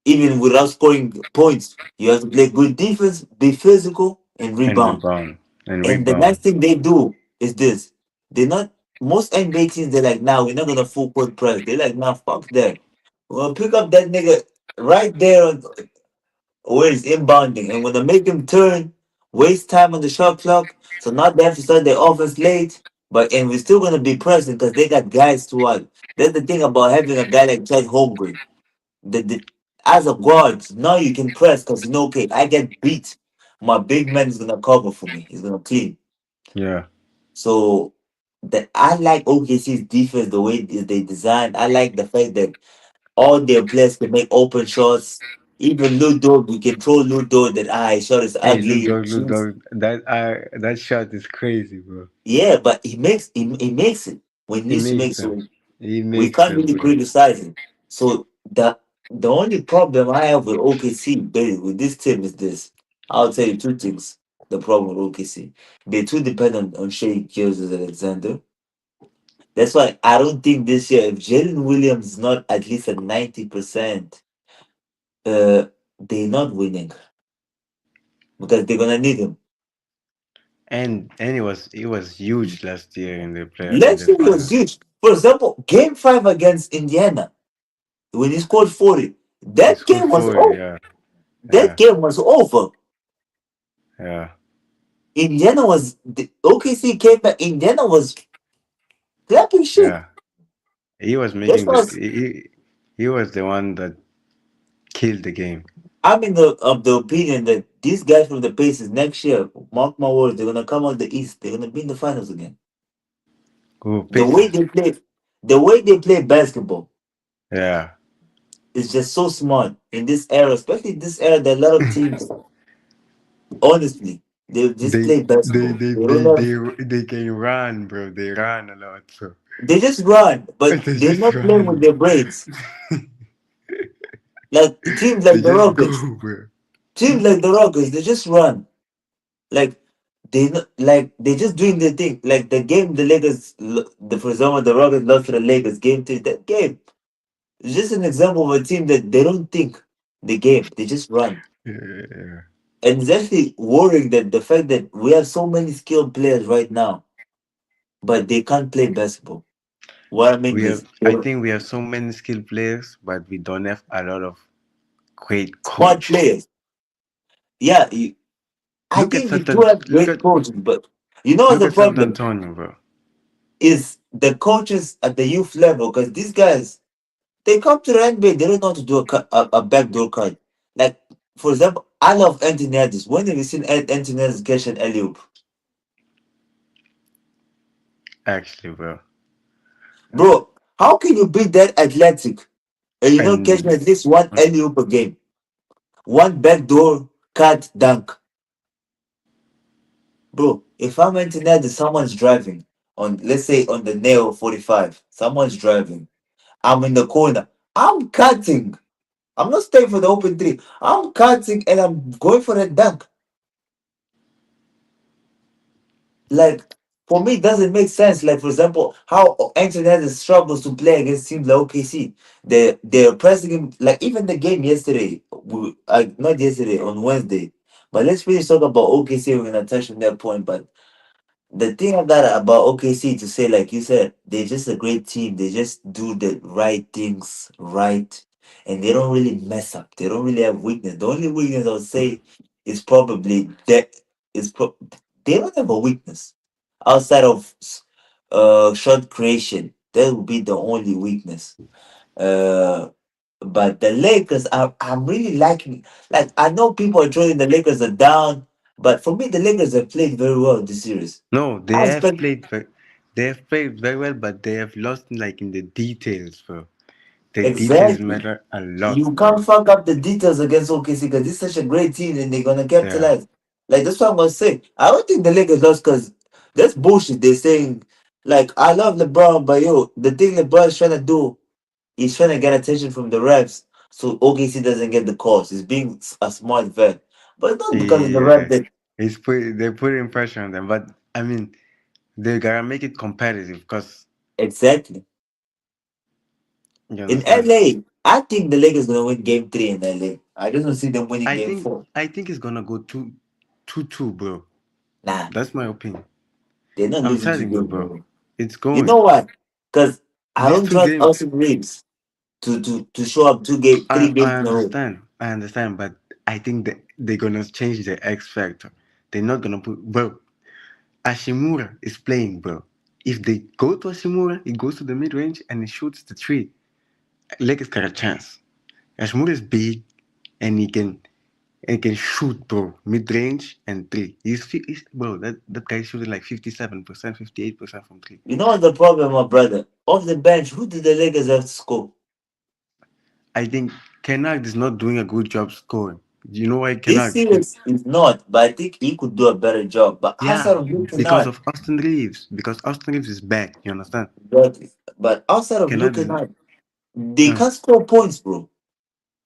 S1: even without scoring points, you have to play good defense, be physical, and
S2: And
S1: rebound.
S2: rebound. And
S1: And the nice
S2: rebound.
S1: thing they do is this. They're not most NBA teams, they're like, nah, we're not gonna full court press. They're like, nah, fuck that. We're gonna pick up that nigga right there where he's inbounding. And when they make him turn, waste time on the shot clock. So now they have to start their offense late. But and we're still gonna be pressing because they got guys to what. That's the thing about having a guy like Chad Holmgren. The as a guard, now you can press because you know, okay, I get beat. My big man is gonna cover for me. He's gonna clean.
S2: Yeah.
S1: So that I like OKC's defense the way they design. I like the fact that all their players can make open shots. Even Ludo, we control Ludo that his shot is
S2: Hey,
S1: ugly.
S2: look, dog. That shot is crazy, bro.
S1: Yeah, but he makes it when he
S2: He
S1: needs to
S2: makes
S1: make.
S2: them.
S1: So
S2: He
S1: we
S2: makes
S1: can't
S2: them,
S1: really
S2: bro.
S1: criticize him. So the only problem I have with OKC, baby, with this team is this. I'll tell you two things. The problem with OKC, they're too dependent on Shea Gilgeous Alexander. That's why I don't think this year, if Jalen Williams is not at least at 90%, they're not winning because they're gonna need him.
S2: And it was huge last year in the player in
S1: Last
S2: the
S1: year was
S2: finals.
S1: huge. For example, Game Five against Indiana when he scored 40,
S2: He
S1: that
S2: scored
S1: game was
S2: 40,
S1: over.
S2: yeah.
S1: That
S2: Yeah.
S1: game was over.
S2: Yeah.
S1: Indiana was the OKC came back. Indiana was clapping shit.
S2: Yeah. He was
S1: That's
S2: making
S1: why
S2: the he was the one that killed the game.
S1: I'm in the opinion that these guys from the Pacers next year, mark my words, they're gonna come out the East. They're gonna be in the finals again.
S2: Oh,
S1: The way
S2: Pacers.
S1: they play, the way they play basketball
S2: Yeah.
S1: is just so smart in this era, especially this era. That a lot of teams, honestly, they just
S2: They
S1: play
S2: they
S1: basketball.
S2: they
S1: They don't
S2: they
S1: have,
S2: they, they can run, bro. They run a lot, so
S1: they just run, but
S2: they
S1: they're
S2: just
S1: not playing with
S2: run.
S1: their brains. Like teams
S2: They
S1: like the
S2: just
S1: Rockets,
S2: go, bro.
S1: they just run. Like they just doing their thing. Like the game the Lakers, for example, the Rockets lost to the Lakers game three. That game is just an example of a team that they don't think the game. They just run.
S2: Yeah.
S1: And it's actually worrying that the fact that we have so many skilled players right now, but they can't play basketball. What I mean
S2: We
S1: is
S2: have I think we have so many skilled players, but we don't have a lot of great
S1: smart
S2: coaches.
S1: players. Yeah, I
S2: Look at
S1: think we do
S2: Satan
S1: have
S2: look
S1: great
S2: at
S1: coaches, but you know what
S2: look
S1: the
S2: at San
S1: problem
S2: Antonio, bro.
S1: is the coaches at the youth level because these guys they come to the NBA, they don't know how to do a backdoor cut. Like, for example, I love Anthony Edwards. When have you seen Anthony Edwards catch an alley oop?
S2: Actually, bro.
S1: Bro, How can you be that athletic and you don't catch
S2: And
S1: at least one alley oop a game, one backdoor cut dunk, bro? If I'm internet, someone's driving on, let's say on the nail 45, someone's driving. I'm in the corner. I'm cutting. I'm not staying for the open three. I'm cutting and I'm going for a dunk. Like, for me, it doesn't make sense. Like, for example, how Anthony Edwards struggles to play against teams like OKC. They're pressing him. Like, even the game yesterday, not yesterday, on Wednesday. But let's finish talk about OKC. We're gonna touch on that point. But the thing I got about OKC to say, like you said, they're just a great team. They just do the right things right, and they don't really mess up. They don't really have weakness. The only weakness I would say is probably that is they don't have a weakness outside of shot creation. That would be the only weakness. Uh, but the Lakers, I'm really liking. Like, I know people are throwing the Lakers are down, but for me, the Lakers have played very well this series.
S2: no,
S1: I expect
S2: they have played very well, but they have lost like in the details, bro. The details
S1: exactly.
S2: matter a lot,
S1: You
S2: bro.
S1: can't fuck up the details against OKC because this is such a great team and they're gonna
S2: Yeah.
S1: capitalize. Like, that's what I'm gonna say. I don't think the Lakers lost because that's bullshit. They're saying, like, I love LeBron, but yo, the thing LeBron's trying to do, he's trying to get attention from the refs so OKC doesn't get the calls. He's being a smart vet, but it's not because of the
S2: Yeah.
S1: refs. That
S2: They're putting pressure on them, but I mean, they gotta make it competitive because
S1: exactly
S2: you
S1: in
S2: understand.
S1: LA, I think the Lakers gonna win Game Three in LA. I just don't see them winning
S2: I
S1: Game
S2: think
S1: Four.
S2: I think it's gonna go two, bro.
S1: Nah,
S2: That's my opinion.
S1: they're not
S2: I'm
S1: losing two
S2: telling you,
S1: games in a
S2: bro.
S1: row.
S2: It's
S1: You know
S2: going.
S1: what? Because I
S2: These
S1: don't
S2: two
S1: trust
S2: games,
S1: Austin Reeves to show up three
S2: I
S1: games in a row.
S2: understand. I understand, but I think that they're gonna change the X factor. They're not gonna put, bro. Ashimura is playing, bro. If they go to Ashimura, he goes to the mid range and he shoots the three. Lakers got a chance. Ashimura is big and he can shoot, bro. Mid range and three. Bro. That guy shooting like 57%, 58% from three.
S1: You know what the problem, my brother? Off the bench, who did the Lakers have to score?
S2: I think Kennard is not doing a good job scoring. You know why
S1: This
S2: Kennard?
S1: series is not, but I think he could do a better job. But outside
S2: Yeah,
S1: of Luke
S2: because
S1: Kennard,
S2: of Austin Reeves. Because Austin Reeves is back. You understand?
S1: but outside of Luke
S2: Kennard is.
S1: Kennard, they
S2: Uh,
S1: can't score points, bro.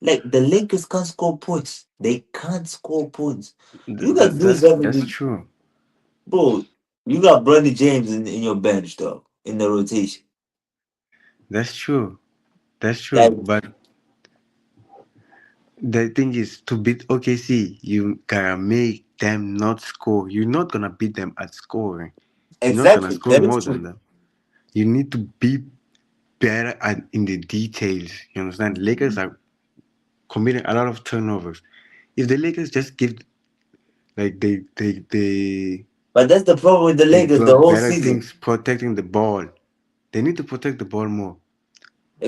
S1: Like, the Lakers can't score points. They can't score points. You got dudes having
S2: that's
S1: the
S2: true.
S1: bro. You got Bronny James in your bench, dog, in the rotation.
S2: That's true. That's
S1: Like,
S2: true. But the thing is, to beat OKC, you gotta make them not score. You're not gonna beat them at scoring. You're not gonna
S1: exactly.
S2: score
S1: That is
S2: more than
S1: true.
S2: them. You need to be better at in the details. You understand? Lakers are committing a lot of turnovers. If the Lakers just give like
S1: But that's the problem with the
S2: they
S1: Lakers
S2: do
S1: the whole
S2: better
S1: season.
S2: things protecting the ball. They need to protect the ball more.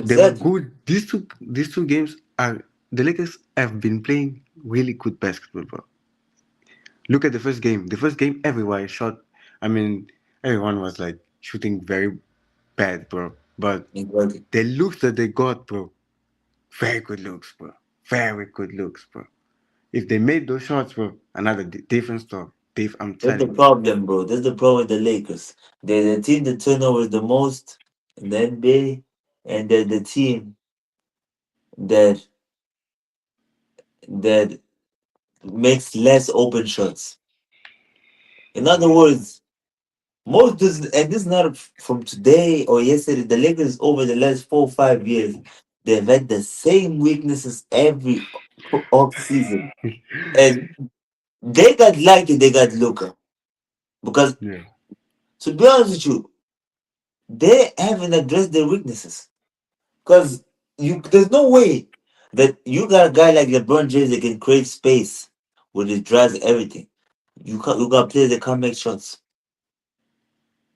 S2: They were
S1: Exactly.
S2: good. These two games are the Lakers have been playing really good basketball, bro. Look at the first game. The first game, everyone shot. I mean, everyone was like shooting very bad, bro. But
S1: Exactly.
S2: the looks that they got, bro, very good looks, bro. Very good looks, bro. If they made those shots, bro, another different story. Dave, I'm
S1: That's the
S2: telling you.
S1: problem, bro. That's the problem with the Lakers. They're the team that turnovers the most in the NBA, and they're the team that that makes less open shots. In other
S2: Yeah.
S1: words, most does and this is not from today or yesterday. The Lakers over the last 4 or 5 years, they've had the same weaknesses every off season. And they got lucky they got Luca. Because
S2: Yeah.
S1: to be honest with you, they haven't addressed their weaknesses. Because there's no way that you got a guy like LeBron James that can create space when it drives everything. You got players that can't make shots.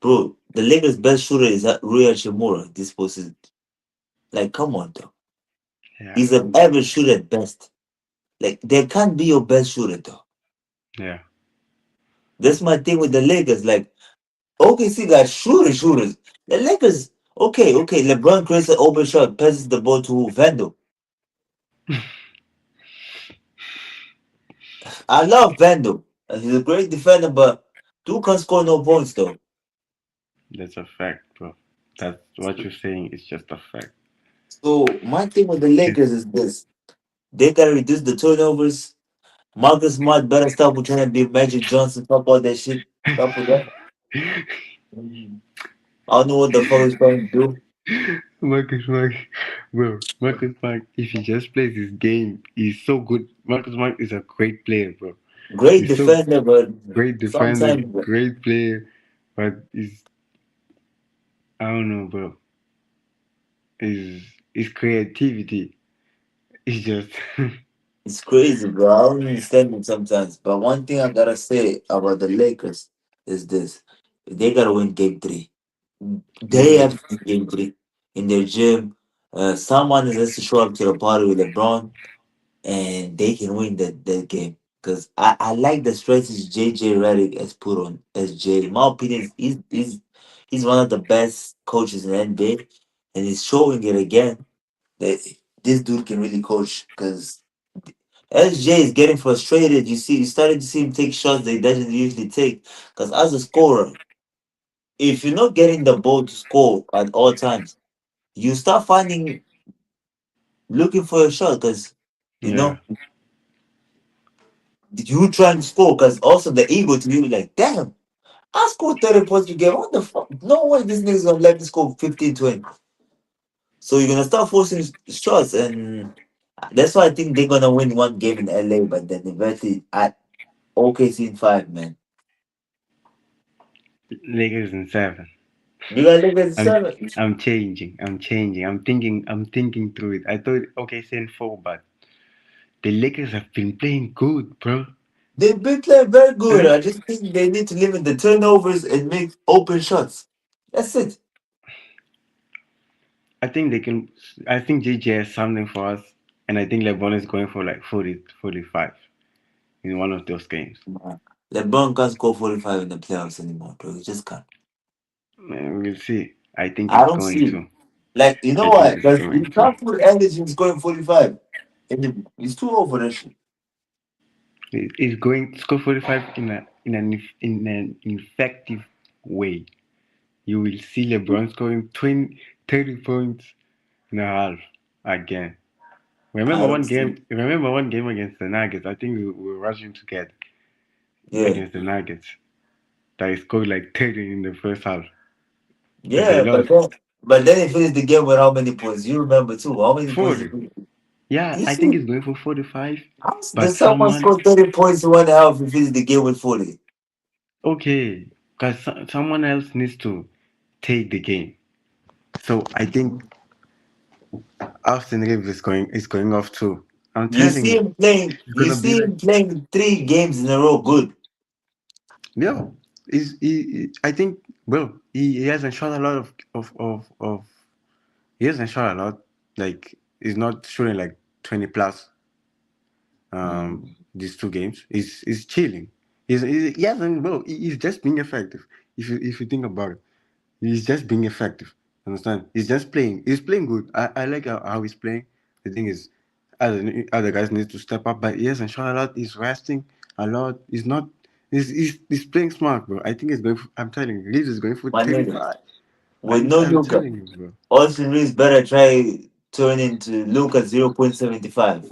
S1: Bro, the Lakers' best shooter is Rui Hachimura this postseason. Like, come on, though.
S2: Yeah.
S1: He's an average shooter at best. Like, they can't be your best shooter, though.
S2: Yeah.
S1: That's my thing with the Lakers. Like, OKC got shooters. The Lakers, Okay. LeBron creates an open shot, passes the ball to Vando. I love Vando. He's a great defender, but Duke can score no points though.
S2: That's a fact, bro. That's what you're saying is just a fact.
S1: So my thing with the
S2: It,
S1: Lakers is this: they gotta reduce the turnovers. Marcus Smart better stop with trying to be Magic Johnson. Stop all that shit. Stop with that. Mhm. I don't know what the fuck he's trying to do.
S2: Marcus Mark, bro. Marcus Mark, if he just plays his game, he's so good. Marcus Mark is a great player, bro.
S1: Great
S2: He's so
S1: defender, but
S2: great defender,
S1: sometimes
S2: great player, but he's I don't know, bro. His creativity is just
S1: it's crazy, bro. I don't understand it sometimes. But one thing I gotta say about the Lakers is this: they gotta win Game Three. They
S2: yeah,
S1: have to win Game Three in their gym. Someone has to show up to the party with LeBron, and they can win that game. Because I like the strategy JJ Redick has put on SJ. In my opinion, he's one of the best coaches in the NBA, and he's showing it again that this dude can really coach. Because SJ is getting frustrated. You started to see him take shots that he doesn't usually take. Because as a scorer, if you're not getting the ball to score at all times, you start finding looking for a shot. Because you
S2: yeah.
S1: know you trying to score. Because also the ego to you like, damn, I scored 30 points a game. What the fuck? No way this nigga's gonna let me score 15, 20. So you're gonna start forcing shots, and that's why I think they're gonna win one game in LA, but then eventually at OKC in five, man.
S2: Lakers in seven.
S1: You gotta look at the
S2: I'm
S1: seven.
S2: I'm changing. I'm changing. I'm thinking through it. I thought okay, saying four, but the Lakers have been playing good, bro.
S1: They've been playing very good.
S2: Huh?
S1: I just think they need to limit the turnovers and make open shots. That's it.
S2: I think they can. I think JJ has something for us, and I think LeBron is going for like 40, 45 in one of those games.
S1: Nah. LeBron can't score 45 in the playoffs anymore, bro. He just can't.
S2: We'll see. I think
S1: I
S2: he's
S1: don't
S2: going
S1: see it.
S2: to.
S1: Like, you know
S2: I think
S1: what?
S2: he's
S1: Because
S2: going
S1: you
S2: to.
S1: can't put energy in scoring 45. He's too old for that shit.
S2: He's going to score 45 in an effective way. You will see LeBron scoring 20, 30 points in a half again.
S1: I don't see it.
S2: Remember one game against the Nuggets? I think we were rushing to get
S1: Yeah.
S2: against the Nuggets. That he scored like 30 in the first half, but they
S1: Yeah,
S2: lost
S1: but then he finished the game with how many points? You remember too. How many points did
S2: 40.
S1: he?
S2: Yeah,
S1: You
S2: I
S1: see,
S2: think he's going for 45.
S1: does
S2: But
S1: someone
S2: someone,
S1: score 30 points in one half and finish the game with 40?
S2: okay, because someone else needs to take the game. So I think Austin Reeves is going off too. I'm telling you, it's
S1: You
S2: gonna be
S1: see
S2: like
S1: him playing 3 games in a row. Good.
S2: yo. I think well he hasn't shot a lot of he hasn't shot a lot. Like he's not shooting like 20 plus
S1: Mm.
S2: these 2 games. He's chilling. He hasn't well he's just being effective. If you think about it, he's just being effective. Understand? He's just playing. He's playing good. I like how he's playing. The thing is, other guys need to step up, but he hasn't shot a lot. He's resting a lot. He's not. He's playing smart, bro. I think he's going. I'm telling you, Reeves is going for
S1: My nigga.
S2: 35.
S1: With
S2: I'm
S1: no
S2: I'm
S1: Luca,
S2: telling you, bro.
S1: Austin Reeves better try turn into Luca 0.75.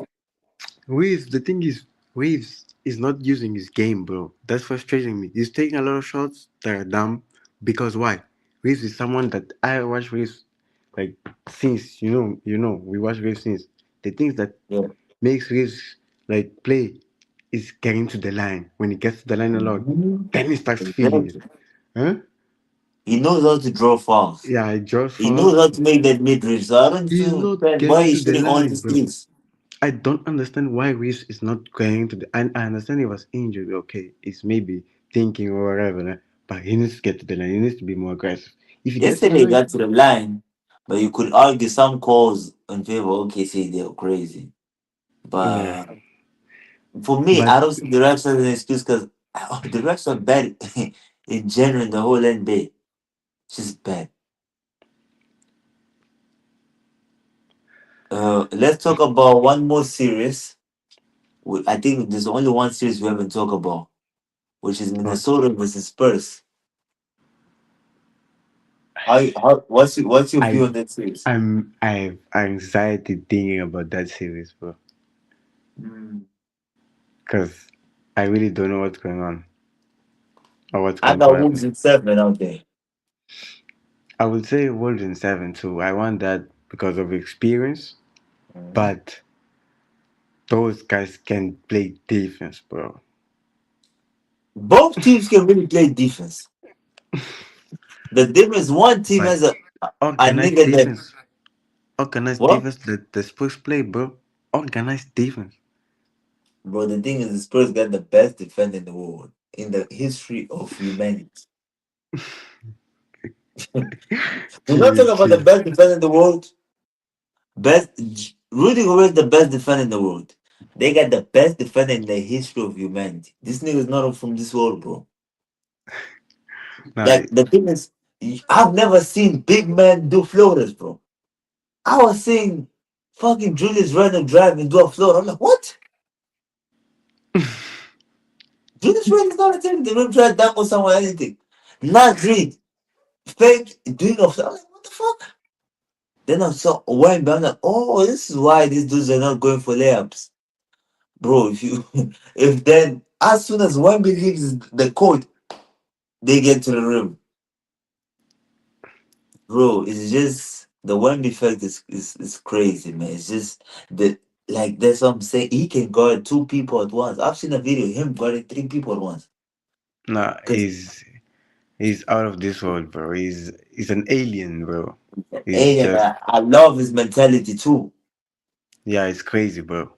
S2: Reeves, the thing is, Reeves is not using his game, bro. That's frustrating me. He's taking a lot of shots that are dumb. Because why? Reeves is someone that I watch Reeves like since we watch Reeves since the things that
S1: Yeah.
S2: makes Reeves like play is getting to the line. When he gets to the line a lot,
S1: Mhm.
S2: then he starts feeling it.
S1: Exactly.
S2: Huh?
S1: He knows how to draw fouls.
S2: Yeah, he draws
S1: He knows
S2: fouls.
S1: how to make that mid range. So I don't
S2: He's
S1: feel
S2: not
S1: bad why
S2: getting
S1: he's
S2: to the
S1: shooting all
S2: line,
S1: these
S2: bro.
S1: things.
S2: I don't understand why Reeves is not going to the. I understand he was injured. Okay, it's maybe thinking or whatever, but he needs to get to the line. He needs to be more aggressive. If he gets to the
S1: Yesterday he
S2: line,
S1: got to the line, but you could argue some calls in favor of OKC they were crazy.
S2: yeah.
S1: But for me,
S2: But
S1: I don't see the refs as an excuse because the refs are bad in general in the whole NBA. Just bad. Let's talk about one more series. I think there's only one series we haven't talked about, which is
S2: But
S1: Minnesota versus Spurs. What's your view
S2: I
S1: on that series?
S2: I have anxiety thinking about that series, bro.
S1: Mm.
S2: Because I really don't know what's going on or what's
S1: I
S2: going to
S1: got Wolves
S2: happen.
S1: in 7 out there.
S2: I would say Wolves in 7 too. I want that because of experience,
S1: Mhm.
S2: but those guys can play defense, bro.
S1: Both teams can really play defense. The difference, one team
S2: But
S1: has a
S2: organized
S1: nigga that
S2: defense, organized
S1: what?
S2: defense that the Spurs play, bro. Organized defense.
S1: Bro, the thing is, the Spurs got the best defense in the world in the history of humanity. We're not
S2: Chill,
S1: talking about the
S2: chill.
S1: best defense in the world. Rudy Gobert is the best defender in the world. They got the best defender in the history of humanity. This nigga is not from this world, bro.
S2: Nah,
S1: Like the thing is, I've never seen big men do floaters, bro. I was seeing fucking Julius Randle drive and do a floater. I'm like, what? Julius Randle is not attempting to run try to dunk on someone or anything. Not Reed. Fake doing a floater. I'm like, what the fuck? Then I saw Wemby. I'm like, oh, this is why these dudes are not going for layups. Bro, if you if then as soon as Wemby leaves the court, they get to the rim. Bro, it's just the Wemby effect is crazy, man. It's just the like that's what I'm saying. He can guard two people at once. I've seen a video of him guarding three people at once.
S2: nah,
S1: Cause
S2: he's out of this world, bro. He's an alien, bro. He's
S1: hey,
S2: just
S1: I love his mentality too.
S2: yeah, it's crazy, bro.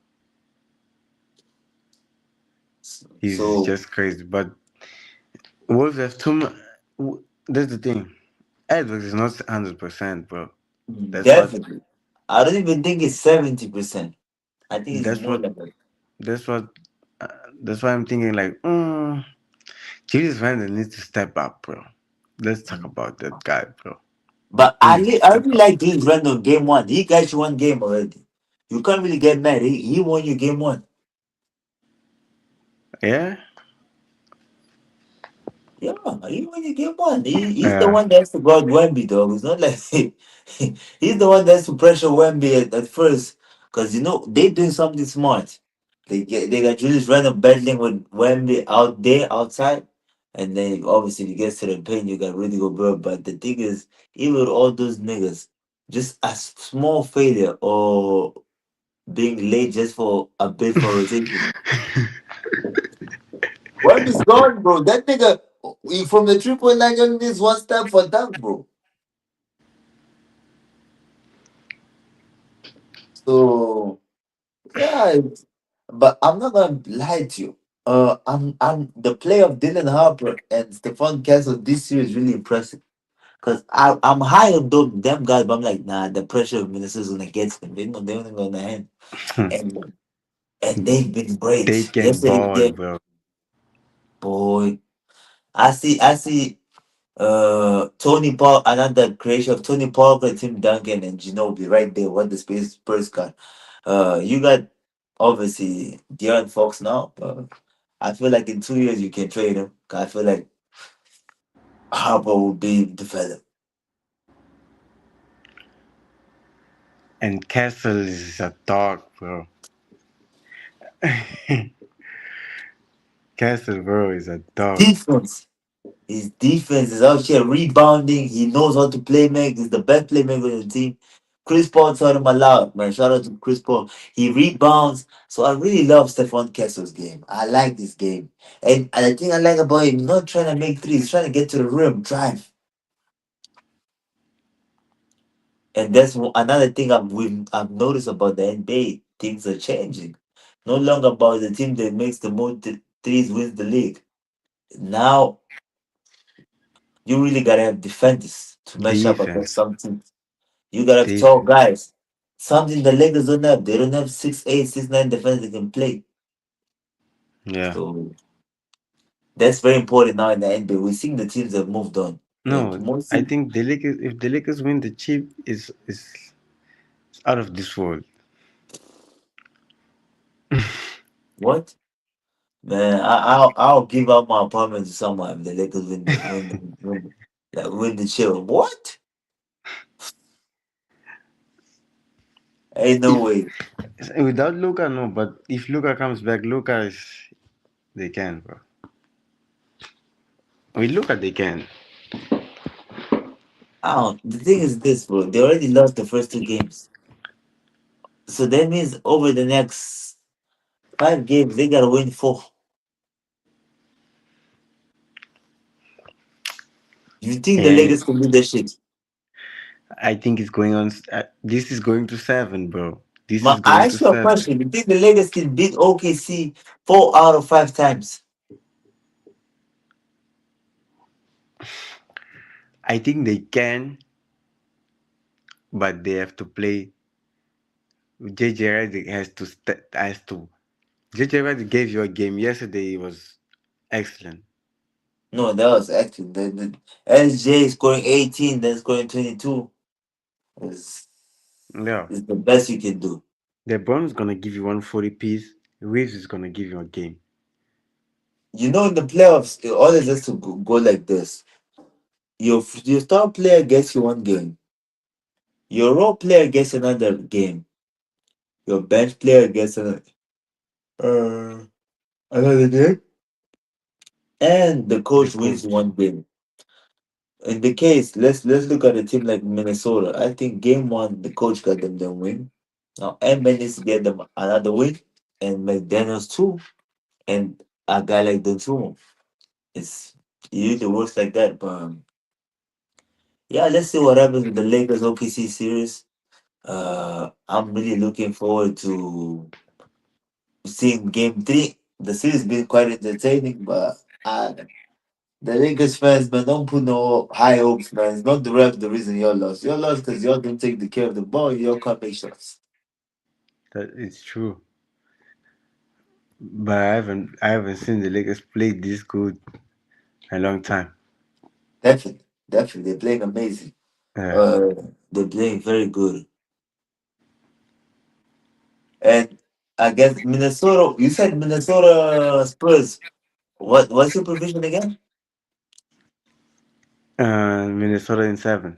S2: He's
S1: So
S2: just crazy. But Wolves have too much. That's the thing. Edwards is not 100%, bro. That's what.
S1: definitely. I don't even think it's 70%. I think it's
S2: That's
S1: more
S2: what.
S1: than that.
S2: That's what. Uh, that's why I'm thinking like, Julius Randle needs to step up, bro. Let's talk
S1: Mm.
S2: about that guy, bro.
S1: But
S2: He needs to
S1: I
S2: step
S1: really
S2: up.
S1: like James Randle game one. He got you one game already. You can't really get mad. He won you game one.
S2: Yeah.
S1: Yeah, he won you game one. He's the
S2: Yeah.
S1: one that's to guard Wemby, dog. It's not like he's the one that's to pressure Wemby at first. Because they doing something smart. They got Julius Randle battling with Wemby out there outside. And then obviously he gets to the paint, you got Rudy Gobert. But the thing is, even with all those niggas, just a small failure or being late just for a bit for rotation. Wemby's gone, bro. That nigga from the 3 point line only needs one step for dunk, bro. So yeah, but I'm not gonna lie to you. I'm the play of Dylan Harper and Stephon Castle this year is really impressive. Cause I'm high on them guys, but I'm like, nah, the pressure of Minnesota's gonna get to them. They're not gonna hand. And and they've been
S2: They
S1: great.
S2: can
S1: Yesterday,
S2: ball,
S1: yeah,
S2: bro.
S1: boy. I see Tony Paul, another creation of Tony Parker, Tim Duncan, and Ginobili right there. What the space Spurs got. You got obviously De'Aaron Fox now, but I feel like in 2 years you can trade him. 'Cause I feel like Harper will be developed.
S2: And Castle is a dog, bro. Castle, bro, is a dog.
S1: Defense. His defense is out here rebounding. He knows how to play make. He's the best playmaker in the team. Chris Paul taught him a lot, man. Shout out to Chris Paul. He rebounds. So I really love Stephon Castle's game. I like this game. And the thing I like about him, not trying to make threes, he's trying to get to the rim, drive. And that's another thing I've noticed about the NBA. Things are changing. No longer about the team that makes the most threes wins the league. Now you really gotta have defenders to match up against
S2: Defense.
S1: something. You gotta have tall
S2: Defense.
S1: guys. Something the Lakers don't have. They don't have 6'8", 6'9" defenders that can play.
S2: Yeah.
S1: So that's very important now in the NBA. We're seeing the teams that have moved on. Like
S2: No, I
S1: mostly,
S2: think the Lakers. If the Lakers win the chip, is Out of this world.
S1: What? Man, I'll give up my apartment to someone if the Lakers win the chip. What? Ain't no
S2: If
S1: way.
S2: without Luca, no. But if Luca comes back, Luca is they can, bro. With Luca, they can.
S1: I don't. The thing is this, bro. They already lost the first two games, so that means over the next 5 games they gotta win four. You think the
S2: And
S1: Lakers can do that shit?
S2: I think it's going on. This is going to seven, bro. This is
S1: I
S2: going to
S1: ask you a
S2: seven.
S1: question. You think the Lakers can beat OKC 4 out of 5 times?
S2: I think they can, but they have to play. JJ Redick has to. JJ Redick gave you a game yesterday. It was excellent.
S1: No, that was actually the SJ scoring 18, then scoring 22 is
S2: Yeah,
S1: is the best you can do.
S2: LeBron's gonna give you 140 piece. Reeves is gonna give you a game.
S1: You know, in the playoffs, it always has to go like this. Your star player gets you one game. Your role player gets another game. Your bench player gets uh, another game. And the
S2: The
S1: coach wins
S2: coach.
S1: one game. In the case, let's look at a team like Minnesota. I think game one, the coach got them the win. Now Embiid needs to get them another win, and McDaniels too, and a guy like the two. It's it usually works like that. But yeah, let's see what happens with the Lakers OKC series. I'm really looking forward to seeing game three. The series been quite entertaining, but the Lakers fans, man, don't put no high hopes, man. It's not the ref the reason y'all lost. Y'all lost because y'all don't take the care of the ball. Y'all can't make shots.
S2: That is true. But I haven't seen the Lakers play this good in a long time.
S1: Definitely, definitely, they're playing amazing.
S2: Yeah.
S1: Uh, they're playing very good. And I guess Minnesota. You said Minnesota Spurs. What's your provision again?
S2: Minnesota in seven.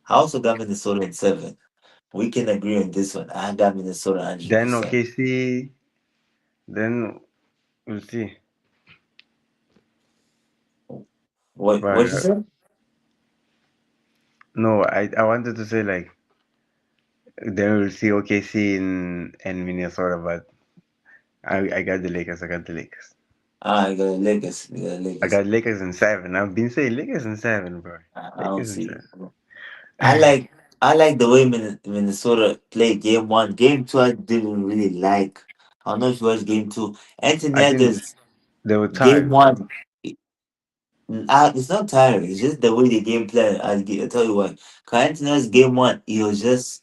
S1: I also got Minnesota in 7. We can agree on this one. I got Minnesota hundred
S2: Then
S1: percent.
S2: OKC. Then we'll see.
S1: What you
S2: But
S1: said?
S2: no, I wanted to say like then we'll see OKC in Minnesota. But I got the Lakers. I got the Lakers.
S1: I got Lakers. I got
S2: I
S1: Lakers.
S2: got Lakers in seven. I've been saying Lakers in seven, bro.
S1: I don't
S2: Lakers in
S1: see.
S2: seven.
S1: I like I like the way Minnesota played game one. Game two, I didn't really like. I don't know if you watched game two. Anthony
S2: I think
S1: Edwards,
S2: they were
S1: game
S2: tired.
S1: one. It's not tiring. It's just the way the game plan. I'll tell you why. 'Cause Anthony Edwards, game one, he was just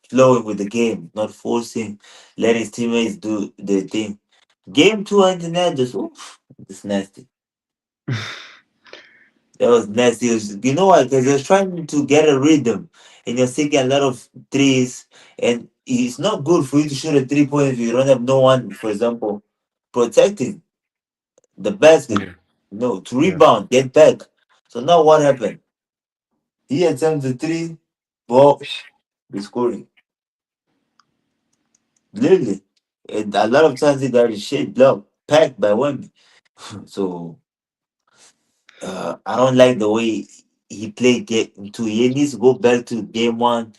S1: flowing with the game, not forcing, letting his teammates do their thing. Game two, Anthony Edwards, oof, it's nasty. That was nasty. You know why? Because you're trying to get a rhythm and you're taking a lot of threes. And it's not good for you to shoot a 3 point if you don't have no one, for example, protecting the basket.
S2: Yeah,
S1: No, to
S2: yeah,
S1: rebound, get back. So now what happened? He attempted three, ball, the scoring. Literally. And a lot of times he got his shit blocked, packed by Wemby. So I don't like the way he played game two. He needs to go back to game one,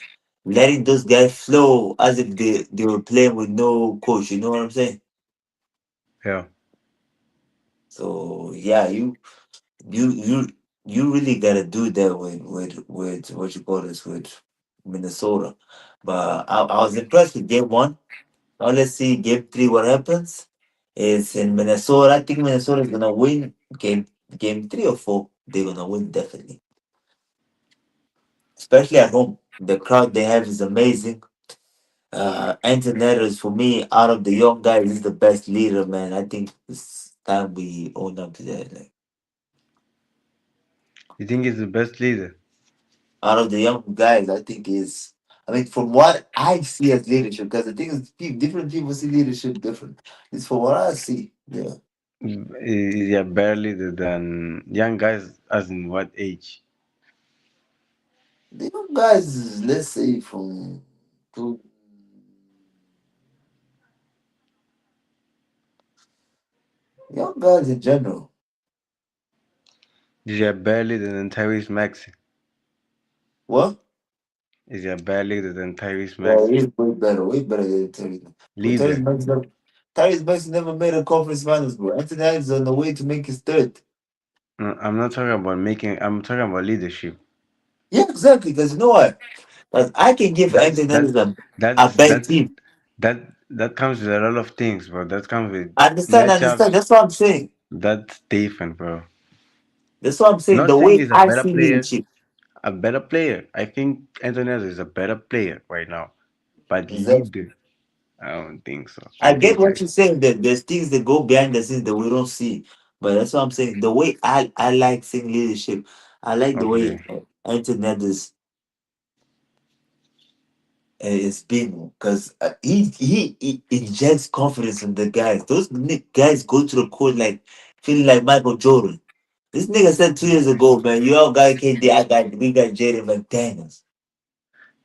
S1: letting those guys flow as if they were playing with no coach. You know what I'm saying?
S2: yeah.
S1: So yeah, you you you really gotta do that with what you call this with Minnesota. But I was impressed with game one. Now let's see game three what happens. It's in Minnesota. I think Minnesota is gonna win game 3 or 4. They're gonna win definitely. Especially at home. The crowd they have is amazing. Anthony Edwards, for me, out of the young guys, is the best leader, man. I think it's time we own up to that. Like,
S2: You think he's the best leader?
S1: out of the young guys, I think is. I mean, from what I see as leadership, because the thing is, different people see leadership different. It's from what I see. Yeah,
S2: Yeah, barely than young guys. As in what age?
S1: the young guys, let's say from two, young guys in general.
S2: Is yeah barely than Tyrese Maxey?
S1: What?
S2: Is yeah barely than Tyrese
S1: Yeah,
S2: Maxey?
S1: he's way better than Terry. But
S2: Leader.
S1: Terry Maxey never made a conference finals, bro. Anthony Edwards is on the way to make his third.
S2: I'm not talking about making. I'm talking about leadership.
S1: Yeah, exactly. Because you know what? Because I can give
S2: That's
S1: Anthony
S2: that
S1: Edwards a
S2: that's
S1: bad team.
S2: that comes with a lot of things, bro. That comes with
S1: I understand.
S2: matchups.
S1: That's what I'm saying.
S2: That's different, bro.
S1: That's what I'm saying.
S2: Not
S1: The
S2: saying
S1: way
S2: he's a
S1: I
S2: better
S1: see
S2: player.
S1: leadership.
S2: A better player. I think Anthony is a better player right now. But
S1: Exactly.
S2: leader, I don't think so. I
S1: I
S2: think
S1: get what
S2: like
S1: you're saying that there's things that go behind the scenes that we don't see. But that's what I'm saying. The way I like seeing leadership, I like the way
S2: okay.
S1: Anthony Edwards is being because he injects confidence in the guys. Those guys go to the court like feeling like Michael Jordan. This nigga said 2 years ago, man, you all got KD, we got Jaden McDaniels.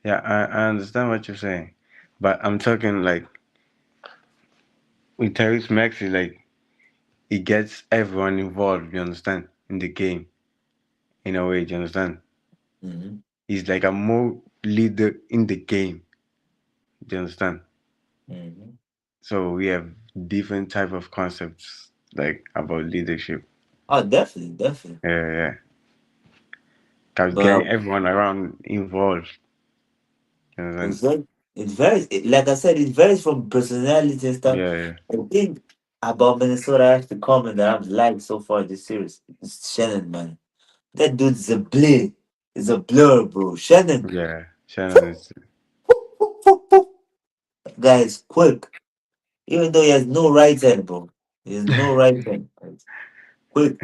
S2: Yeah, I understand what you're saying. But I'm talking like with Tyrese Maxey, like he gets everyone involved, you understand, in the game. In a way, you understand?
S1: Mm-hmm.
S2: He's like a more leader in the game. Do you understand?
S1: Mm-hmm.
S2: So we have different type of concepts like about leadership.
S1: Oh, definitely, definitely.
S2: Yeah, yeah. Cause
S1: But
S2: getting everyone around involved. You
S1: it's
S2: understand?
S1: very, like I said, it varies from personality and stuff.
S2: Yeah, yeah,
S1: The thing about Minnesota, I have to comment that I've liked so far this series. It's Shannon, man. That dude's a blur. It's a blur, bro. Shannon.
S2: yeah. Shannon is
S1: That guy is quick. Even though he has no right hand, bro. He has no right hand. Quick.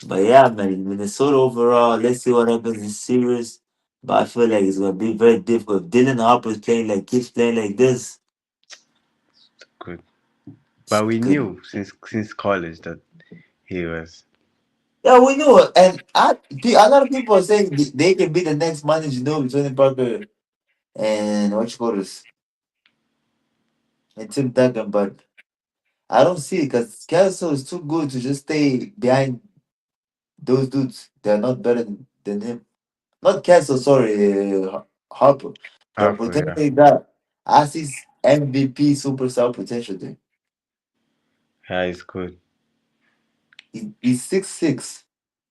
S1: But yeah, man, Minnesota overall, let's see what happens this series. But I feel like it's gonna be very difficult. If Dylan Harper's playing like keeps playing like this,
S2: good.
S1: it's
S2: But we
S1: good.
S2: knew since college that he was
S1: Yeah, we knew it. And a lot of people are saying they can be the next Manu Ginobili, Tony Parker, and what you call this, and Tim Duncan. But I don't see it because Kelso is too good to just stay behind those dudes. They're not better than him. Not Kelso, sorry, Harper. The
S2: Harper,
S1: potential
S2: yeah.
S1: he got, I see MVP superstar potential there.
S2: Yeah, he's good.
S1: He's 6'6".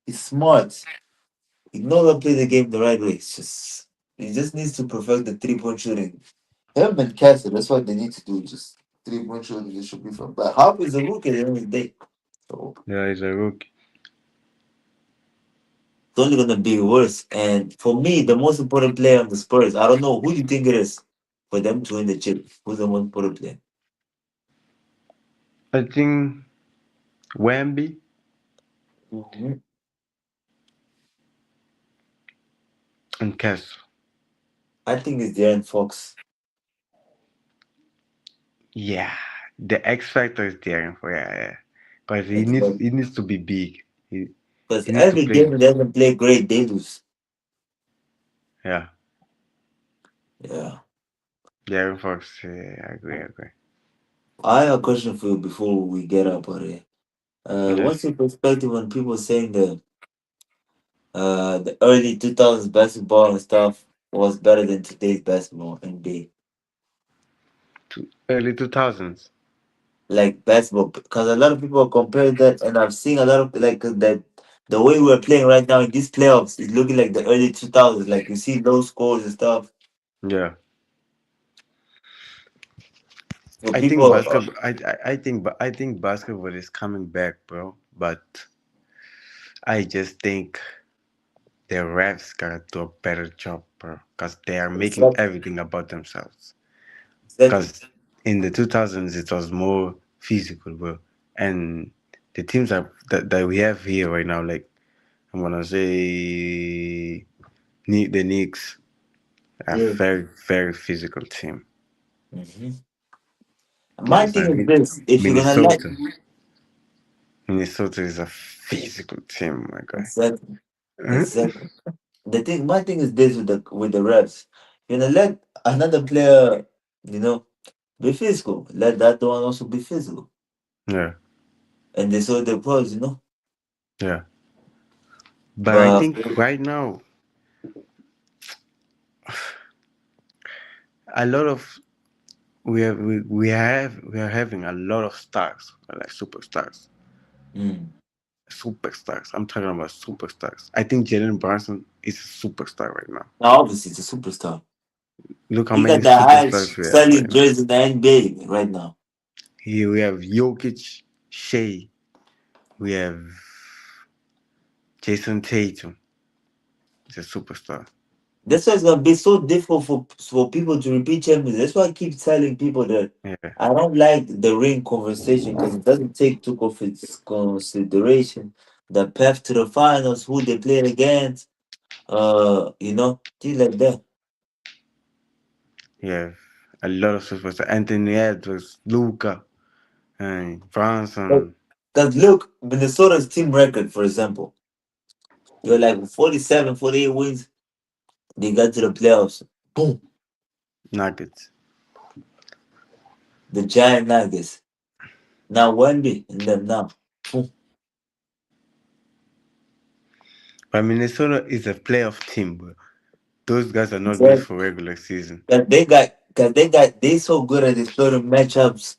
S1: He's smart. He knows how to play the game the right way. He just needs to perfect the 3-point shooting. Him and Castle, that's what they need to do. Just 3-point shooting, they should be fun. But Harper is a rookie at the end of the day. So
S2: Yeah, he's a rookie.
S1: it's only gonna be worse. And for me, the most important player on the Spurs, I don't know who do you think it is for them to win the chip. Who's the most important player?
S2: I think Wemby
S1: Mhm.
S2: and Cass.
S1: I think it's Darren Fox.
S2: Yeah, the X factor is there for yeah, yeah. Cause
S1: Because
S2: he needs to be big. He needs to
S1: every game
S2: play.
S1: he doesn't play great, they lose.
S2: Yeah,
S1: Yeah.
S2: Darren Fox. Yeah, I agree. I agree.
S1: I have a question for you before we get up on it.
S2: Yeah,
S1: What's your perspective on people saying the early 2000s basketball and stuff was better than today's basketball NBA?
S2: early 2000s.
S1: Like basketball, because a lot of people compare that, and I've seen a lot of like that. The way we're playing right now in these playoffs is looking like the early 2000s. Like you see low scores and stuff.
S2: Yeah,
S1: So
S2: I think
S1: people,
S2: basketball. I think basketball is coming back, bro. But I just think the refs gotta do a better job, bro. Cause they are making
S1: exactly,
S2: everything about themselves.
S1: exactly.
S2: Cause in the 2000s it was more physical, bro. And the teams that we have here right now, like I'm gonna say The Knicks are
S1: Yeah.
S2: very, very physical team.
S1: Hmm.
S2: You
S1: My thing
S2: understand?
S1: is this: if you're gonna let
S2: Minnesota. Minnesota is a physical team, my guy.
S1: exactly,
S2: Mhm.
S1: exactly. My thing is this with the refs. You're gonna let another player, you know, be physical. Let that one also be physical,
S2: Yeah,
S1: and they saw the pros, you know.
S2: yeah. But I
S1: But
S2: think right now a lot of we are having a lot of stars like superstars.
S1: mm,
S2: Superstars. I'm talking about superstars. I think Jalen Brunson is a superstar right now.
S1: now obviously it's a superstar.
S2: Look how
S1: He got
S2: many
S1: the
S2: superstars
S1: highest
S2: we have right
S1: selling
S2: now.
S1: jersey in the NBA right now.
S2: Here we have Jokic, Shea, we have Jason Tatum. He's a superstar.
S1: That's why it's gonna be so difficult for people to repeat champions. That's why I keep telling people that
S2: Yeah,
S1: I don't like the ring conversation because it doesn't take into consideration the path to the finals, who they played against, things like that.
S2: we have a lot of superstars. Anthony Edwards, Luca, and Bronson.
S1: Because look, Minnesota's team record, for example, you're like 47, 48 wins. They got to the playoffs. Boom,
S2: Nuggets.
S1: the Giant Nuggets. Now Wemby and them now. Boom.
S2: But Minnesota is a playoff team, bro. Those guys are not good for regular season.
S1: They so good at exploring matchups.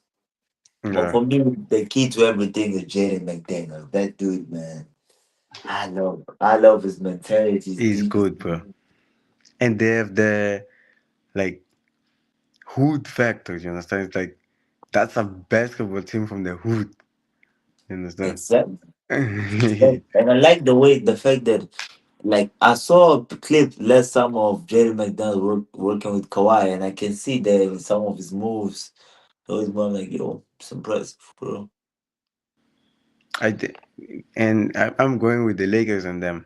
S1: But
S2: Yeah,
S1: for me, the key to everything is Jaden McDaniel. That dude, man, I love his mentality, his
S2: he's
S1: deep.
S2: good, bro. And they have the like hood factor. You understand? It's like that's a basketball team from the hood. You understand?
S1: Exactly. And I like the fact that, like, I saw a clip last summer of Jaden McDaniel working with Kawhi, and I can see that in some of his moves. So it's more like, yo, it's impressive, bro.
S2: I did, and I'm going with the Lakers and them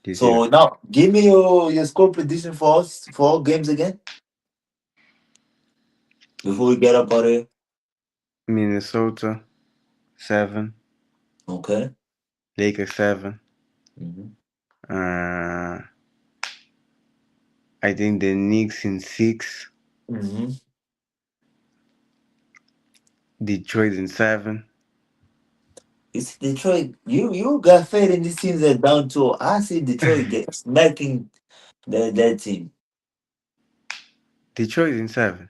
S2: this
S1: So
S2: year.
S1: now, give me your score prediction for all games again before we get up out of here.
S2: Minnesota 7,
S1: Okay.
S2: Lakers 7.
S1: Mm-hmm.
S2: Uh, I think the Knicks in 6,
S1: Mm-hmm.
S2: Detroit in 7.
S1: It's Detroit. You got faith in these teams that are down to. I see Detroit get smacking that team.
S2: Detroit in 7.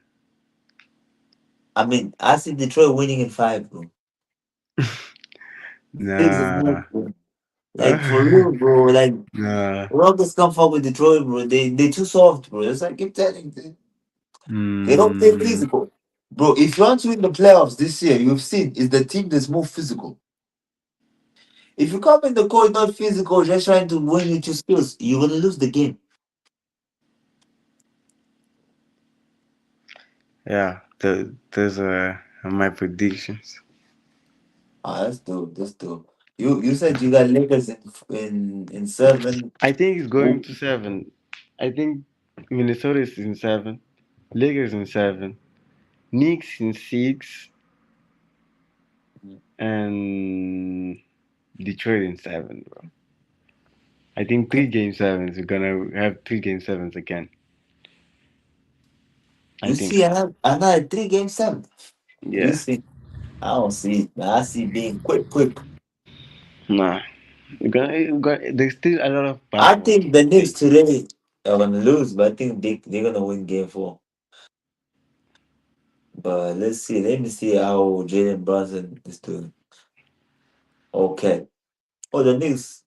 S1: I mean, I see Detroit winning in five, bro. Six is not,
S2: Nah,
S1: bro. Like for real, bro. Like
S2: nah.
S1: Rockets come fuck with Detroit, bro. They too soft, bro. It's like keep telling you, they don't play
S2: Mm,
S1: physical, bro. If you want to win the playoffs this year, you've seen is the team that's more physical. If you come in the court not physical, just trying to win with your skills, you're gonna lose the game.
S2: yeah, those are my predictions.
S1: Ah, that's dope. That's dope. You said you got Lakers in seven.
S2: I think it's going
S1: Who-
S2: to 7. I think Minnesota is in 7, Lakers in 7, Knicks in 6, and Detroit in 7, bro. I think
S1: Okay.
S2: 3 game 7s. We're gonna have 3 game 7s again. I
S1: You
S2: think
S1: see,
S2: so.
S1: another 3 game seven. You
S2: Yeah.
S1: see, I don't see it. Man. I see being quick, quick.
S2: Nah. There's still a lot of
S1: I
S2: basketball to
S1: think the Knicks
S2: play.
S1: today are gonna lose, but I think they're gonna win game four. But let's see. Let me see how Jalen Brunson is doing. Okay. Oh, the Knicks.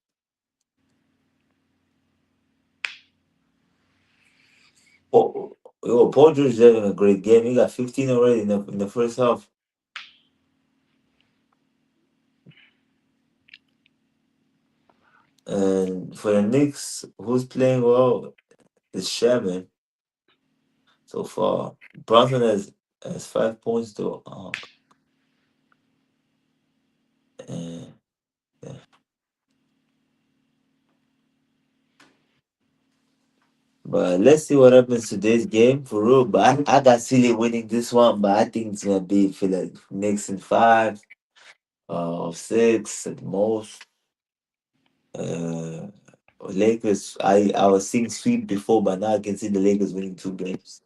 S1: Paul George is having a great game. He got 15 already in the first half. And for the Knicks, who's playing well is Sherman so far. Brunson has 5 points though. And, yeah. But let's see what happens today's game for real. But I got Silly winning this one, but I think it's gonna be feel like Knicks in five, or six at most. Uh, Lakers. I was seeing sweep before, but now I can see the Lakers winning two games.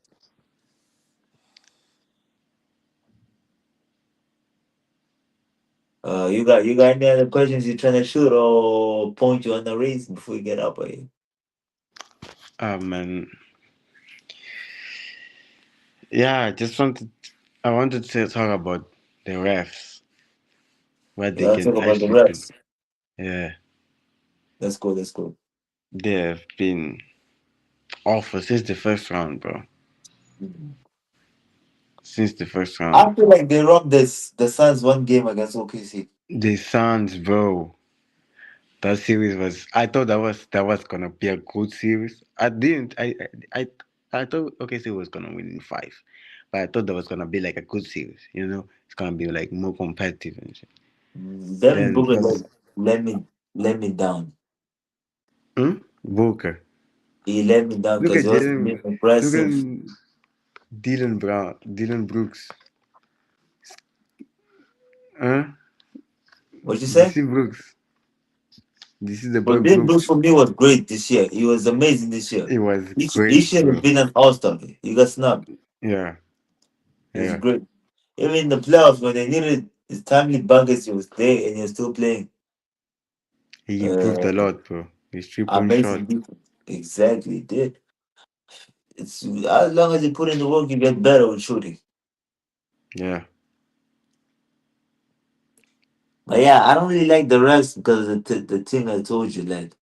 S1: You got any other questions you're trying to shoot or point you on the race before we get up here?
S2: Man, yeah, I wanted to talk about the refs, what
S1: You
S2: they
S1: gotta
S2: can
S1: talk about the
S2: actually do.
S1: refs.
S2: Yeah,
S1: Let's go. Let's go.
S2: they have been awful since the first round, bro. Since the first round,
S1: I feel like they robbed this the Suns one game against OKC.
S2: the Suns, bro. That series was. I thought that was gonna be a good series. I didn't. I thought OKC was gonna win in five, but I thought that was gonna be like a good series. It's gonna be like more competitive and shit.
S1: Devin
S2: Then
S1: Booker
S2: first,
S1: let me down.
S2: Booker.
S1: He let me down
S2: Look
S1: because
S2: at
S1: he wasn't
S2: Jalen.
S1: being
S2: Look
S1: impressive.
S2: at Dylan Brown. Dylan Brooks. Huh?
S1: What you say?
S2: DC Brooks. This is the boy
S1: But Dylan
S2: Brooks.
S1: Brooks for me was great this year. He was amazing this year.
S2: It was
S1: He
S2: great,
S1: should have
S2: bro.
S1: been an all-star. He got snubbed.
S2: Yeah,
S1: He was
S2: yeah.
S1: great. Even in the playoffs when they needed his timely buckets, he was there and he was still playing.
S2: He improved
S1: Uh,
S2: a lot, bro. His 3 point shot.
S1: Amazing defense. Exactly, he did. It's as long as you put in the work, you get better with shooting.
S2: Yeah.
S1: But yeah, I don't really like the rest because of the thing I told you. Like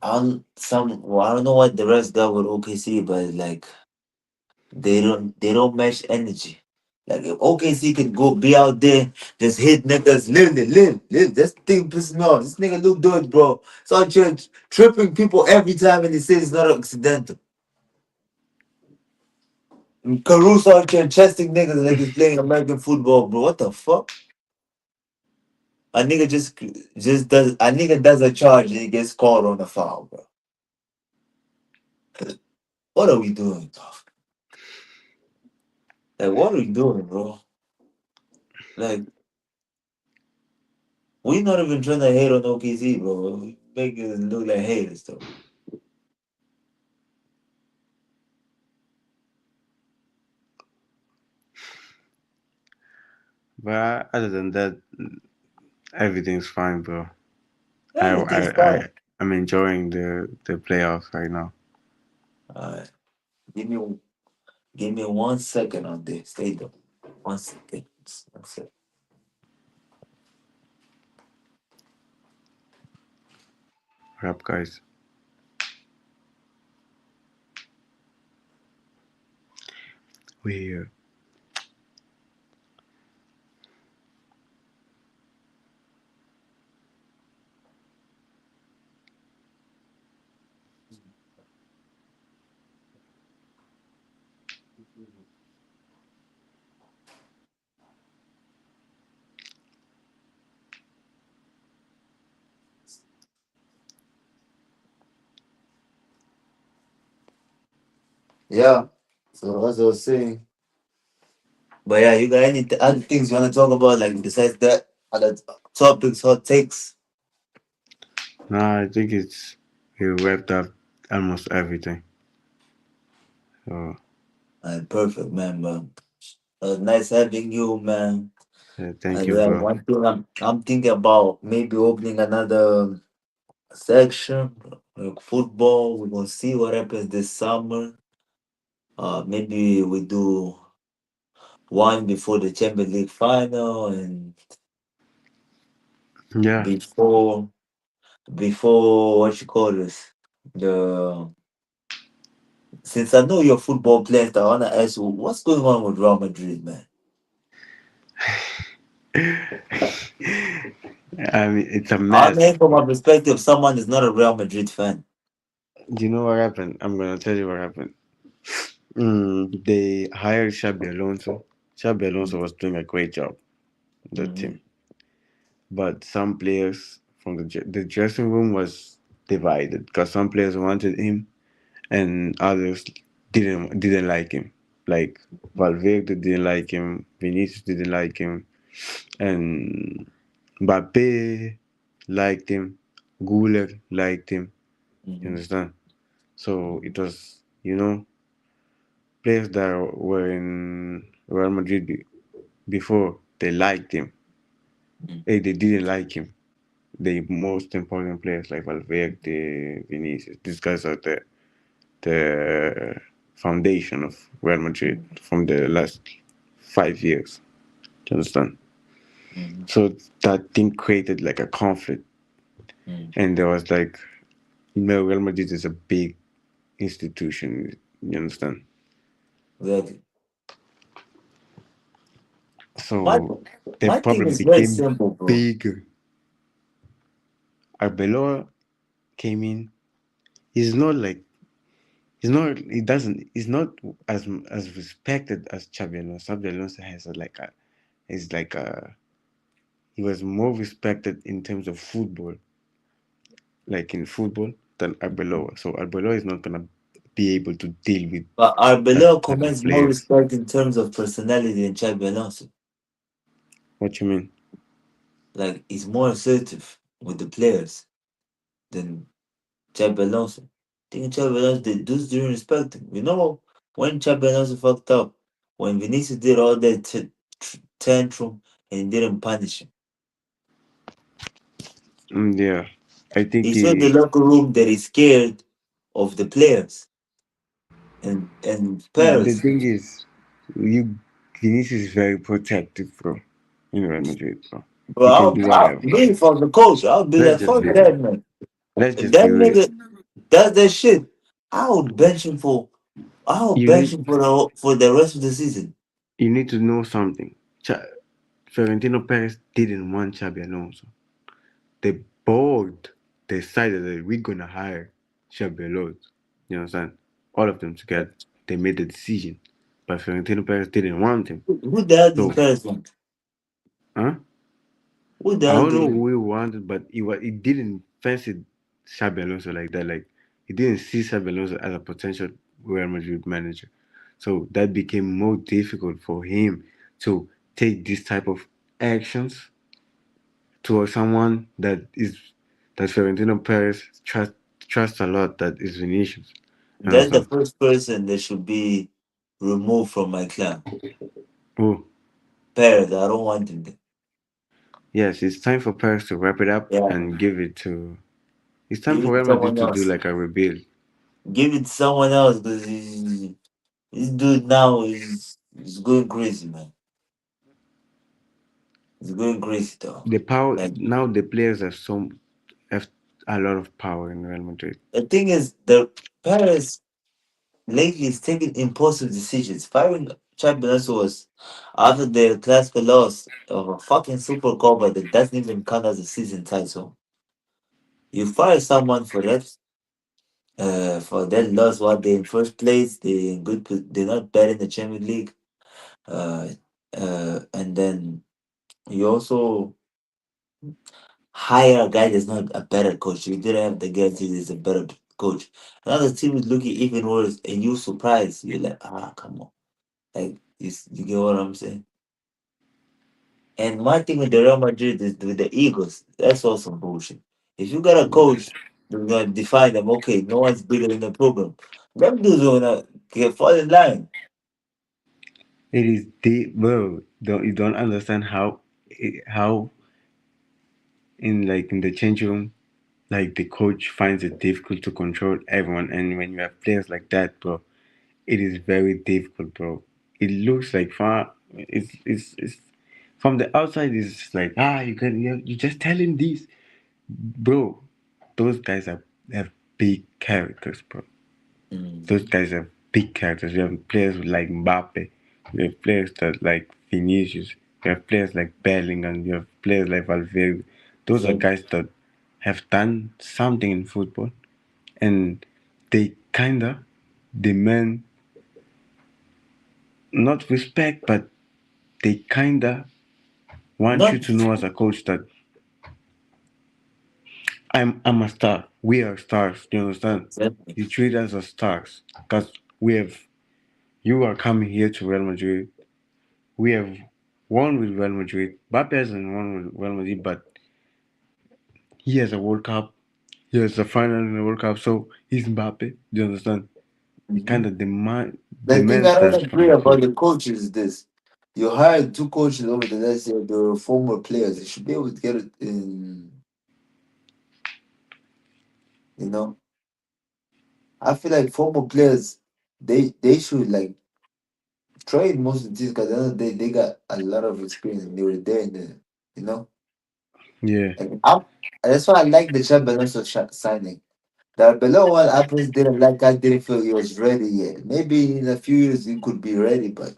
S1: I don't know what the rest got with OKC, but like they don't match energy. Like if OKC could go be out there, just hit niggas, live. This thing pisses me off. This nigga Luke do it, bro. So tripping people every time and he says it's not accidental. And Caruso out here chesting niggas like he's playing American football, bro. What the fuck? A nigga does a charge and he gets called on the foul, bro. What are we doing, bro? Like what are we doing, bro? Like we not even trying to hate on OKC, bro. We make it look like haters, though.
S2: But other than that, everything's fine, bro. I
S1: Everything's
S2: I I
S1: fine.
S2: I'm enjoying the playoffs right now.
S1: Alright, give me give me 1 second on this. Stay there. 1 second. One second.
S2: Rap guys. We here.
S1: Yeah. So as I was saying. But yeah, you got any other things you wanna talk about, like besides that? Other topics, hot takes?
S2: Nah, I think it's we wrapped up almost everything. So
S1: Perfect, man, bro. Nice having you, man.
S2: thank
S1: And
S2: you,
S1: then
S2: bro.
S1: one thing I'm thinking about maybe opening another section, like football. We're gonna see what happens this summer. Maybe we do one before the Champions League final and
S2: Yeah,
S1: before what you call this. The Since I know you're football players, I wanna ask you what's going on with Real Madrid, man.
S2: I mean it's a
S1: I
S2: mess.
S1: mean, from my perspective, someone is not a Real Madrid fan.
S2: Do you know what happened? I'm gonna tell you what happened. They hired Xabi Alonso. Xabi Alonso was doing a great job in the
S1: Mm-hmm.
S2: team, but some players from the dressing room was divided because some players wanted him, and others didn't like him. Like Valverde didn't like him, Vinicius didn't like him, and Mbappe liked him, Guler liked him. You
S1: Mm-hmm.
S2: understand? So
S1: Mm-hmm.
S2: it was, players that were in Real Madrid before they liked him. Hey, they didn't like him. The most important players like Valverde, Vinicius, these guys are the foundation of Real Madrid from the last 5 years. Do you understand?
S1: Mm-hmm.
S2: So that thing created like a conflict,
S1: Mm-hmm.
S2: and there was like, Real Madrid is a big institution. You understand?
S1: Exactly. My
S2: So the
S1: my thing
S2: problem
S1: is very
S2: became
S1: simple, bro.
S2: bigger. Arbeloa came in. He's not like he's not. He doesn't. He's not as respected as Xabi Alonso. Xabi Alonso has is like a he was more respected in terms of football, like in football, than Arbeloa. So Arbeloa is not gonna be able to deal with
S1: But
S2: that
S1: Arbeloa
S2: type of
S1: commands more
S2: players.
S1: respect in terms of personality than Xabi Alonso.
S2: What you mean?
S1: Like he's more assertive with the players than Xabi Alonso. I think Xabi Alonso the dudes didn't respect him. You know when Xabi Alonso fucked up, when Vinicius did all that tantrum and he didn't punish him.
S2: Yeah, I think
S1: He showed the locker room that he's scared of the players and
S2: the
S1: Paris.
S2: thing is, you Vinicius is very protective, bro. In Real Madrid, bro. He can
S1: Bro,
S2: do whatever.
S1: me if I was the coach, I would be
S2: Let's
S1: like,
S2: just
S1: fuck
S2: be
S1: that man.
S2: let's
S1: If
S2: just
S1: that
S2: be real.
S1: nigga does that shit, I would bench him for I would
S2: You
S1: bench
S2: need
S1: him for the rest of the season.
S2: you need to know something. Florentino Perez didn't want Xabi Alonso. The board decided that we're gonna hire Xabi Alonso. You understand? All of them together. They made the decision. But Florentino Perez didn't want him.
S1: Who the hell did
S2: So,
S1: Paris want?
S2: huh?
S1: Who the
S2: I
S1: hell
S2: don't
S1: did
S2: know
S1: him?
S2: who he wanted, but he didn't fancy Xabi Alonso like that. Like he didn't see Xabi Alonso as a potential Real Madrid manager. So that became more difficult for him to take this type of actions towards someone that Florentino Perez trusts a lot, that is Vinicius. You
S1: That's the
S2: understand?
S1: first person that should be removed from my clan.
S2: Oh,
S1: Paris, I don't want him there.
S2: yes, it's time for Perez to wrap it up
S1: Yeah,
S2: and give it to. It's time
S1: give
S2: for
S1: it to
S2: Real Madrid
S1: someone
S2: to do
S1: else.
S2: like a rebuild.
S1: Give it to someone else because this dude now is going crazy, man. He's going crazy, though.
S2: The power
S1: Like
S2: now, the players have a lot of power in Real Madrid.
S1: the thing is, the Paris lately is taking impulsive decisions. Firing Champions was after the classical loss of a fucking Super Copa that doesn't even count as a season title. You fire someone for that loss while they in first place, they in they're not bad in the Champions League. Uh, and then you also hire a guy that's not a better coach. You didn't have the guarantee he's a better coach. Another team is looking even worse, and you surprised. You're like, come on, like you get what I'm saying. And my thing with the Real Madrid is with the Eagles. That's also bullshit. If you got a coach, you're gonna define them. Okay, no one's bigger than the program. Them dudes are gonna get fall in line.
S2: It is deep, bro. Don't you don't understand how in the change room, like the coach finds it difficult to control everyone, and when you have players like that, bro, it is very difficult, bro. It looks like far. It's from the outside. It's like, you just tell him this, bro. Those guys have big characters, bro. Those
S1: Mm.
S2: guys have big characters. You have players like Mbappe. You have players that like Vinicius. You have players like Bellingham. You have players like Valverde. Those are
S1: So
S2: guys that have done something in football, and they kinda demand not respect, but they kinda want you
S1: not
S2: to know as a coach that I'm a star. We are stars. Do you understand?
S1: Exactly.
S2: You treat us as stars because we have. You are coming here to Real Madrid. We have won with Real Madrid. Mbappe hasn't won with Real Madrid, but he has a World Cup. He has a final in the World Cup, so he's Mbappe. Do you understand? He
S1: Hmm.
S2: kind of
S1: The thing I
S2: demands
S1: don't
S2: that from
S1: agree
S2: the
S1: about
S2: coach.
S1: the coaches is this. You hired two coaches over the last year, they were former players. You should be able to get it in, you know. I feel like former players, they should like trade most of the teams because at the end of the day, they got a lot of experience and they were there in the, you know.
S2: Yeah,
S1: And that's why I like the Chad Alonso signing. The below one, I personally didn't like. I didn't feel he was ready yet. Maybe in a few years he could be ready, but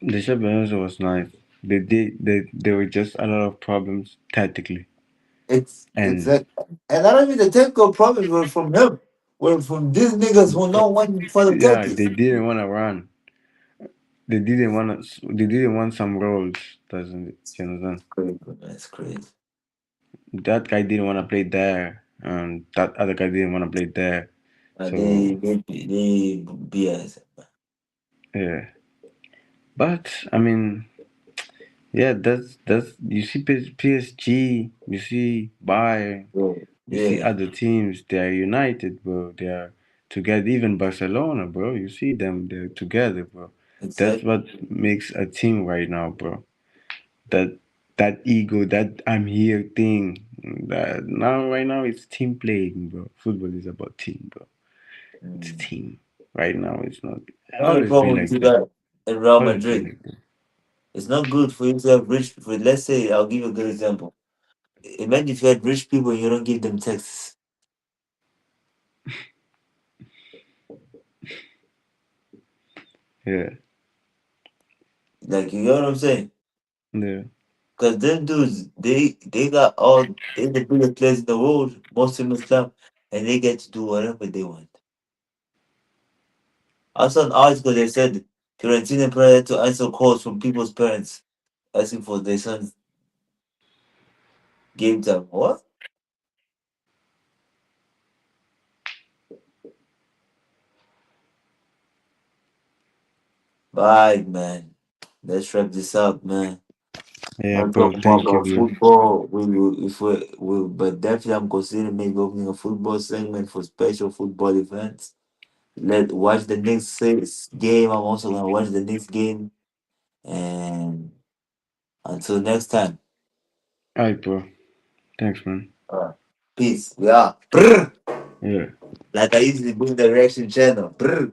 S2: the Shabazz was nice. There were just a lot of problems tactically,
S1: it's
S2: and
S1: a, and I don't mean the technical problems were from him. Were from these niggas who know one for the
S2: yeah,
S1: tactics.
S2: they didn't want to run. They didn't want some roles. Doesn't you understand?
S1: Crazy, man. It's crazy.
S2: That guy didn't want to play there, and that other guy didn't want to play there. So
S1: They BS.
S2: yeah, but I mean, yeah, that's you see PSG, you see Bayern,
S1: Bro.
S2: you see
S1: Yeah,
S2: other teams. They are united, bro. They are together. Even Barcelona, bro. You see them. They're together, bro. That's
S1: exactly.
S2: what makes a team right now, bro. That that ego, that I'm here thing. That now right now it's team playing, bro. Football is about team, bro. It's
S1: Mm.
S2: team. Right now it's not.
S1: The only
S2: Always been
S1: problem with
S2: like
S1: you
S2: that.
S1: got in Real
S2: Always been
S1: Madrid,
S2: like that.
S1: it's not good for you to have rich people. Let's say, I'll give you a good example. Imagine if you had rich people and you don't give them taxes.
S2: Yeah.
S1: Like, you know what I'm saying?
S2: Yeah.
S1: Because them dudes, they got all, they the biggest players in the world, most famous club, and they get to do whatever they want. I saw an article that said Fiorentina player had to answer calls from people's parents asking for their son's game time. What? Bye, man. Let's wrap this up, man.
S2: Yeah,
S1: I'll
S2: bro.
S1: talk more
S2: Thank you,
S1: about
S2: bro.
S1: football. We will, if we, but definitely I'm considering maybe opening a football segment for special football events. Let watch the next game. I'm also gonna watch the next game. And until next time,
S2: Alright, bro. Thanks, man.
S1: peace. We are. Brr.
S2: Yeah.
S1: Like I usually do in the reaction channel. Brr.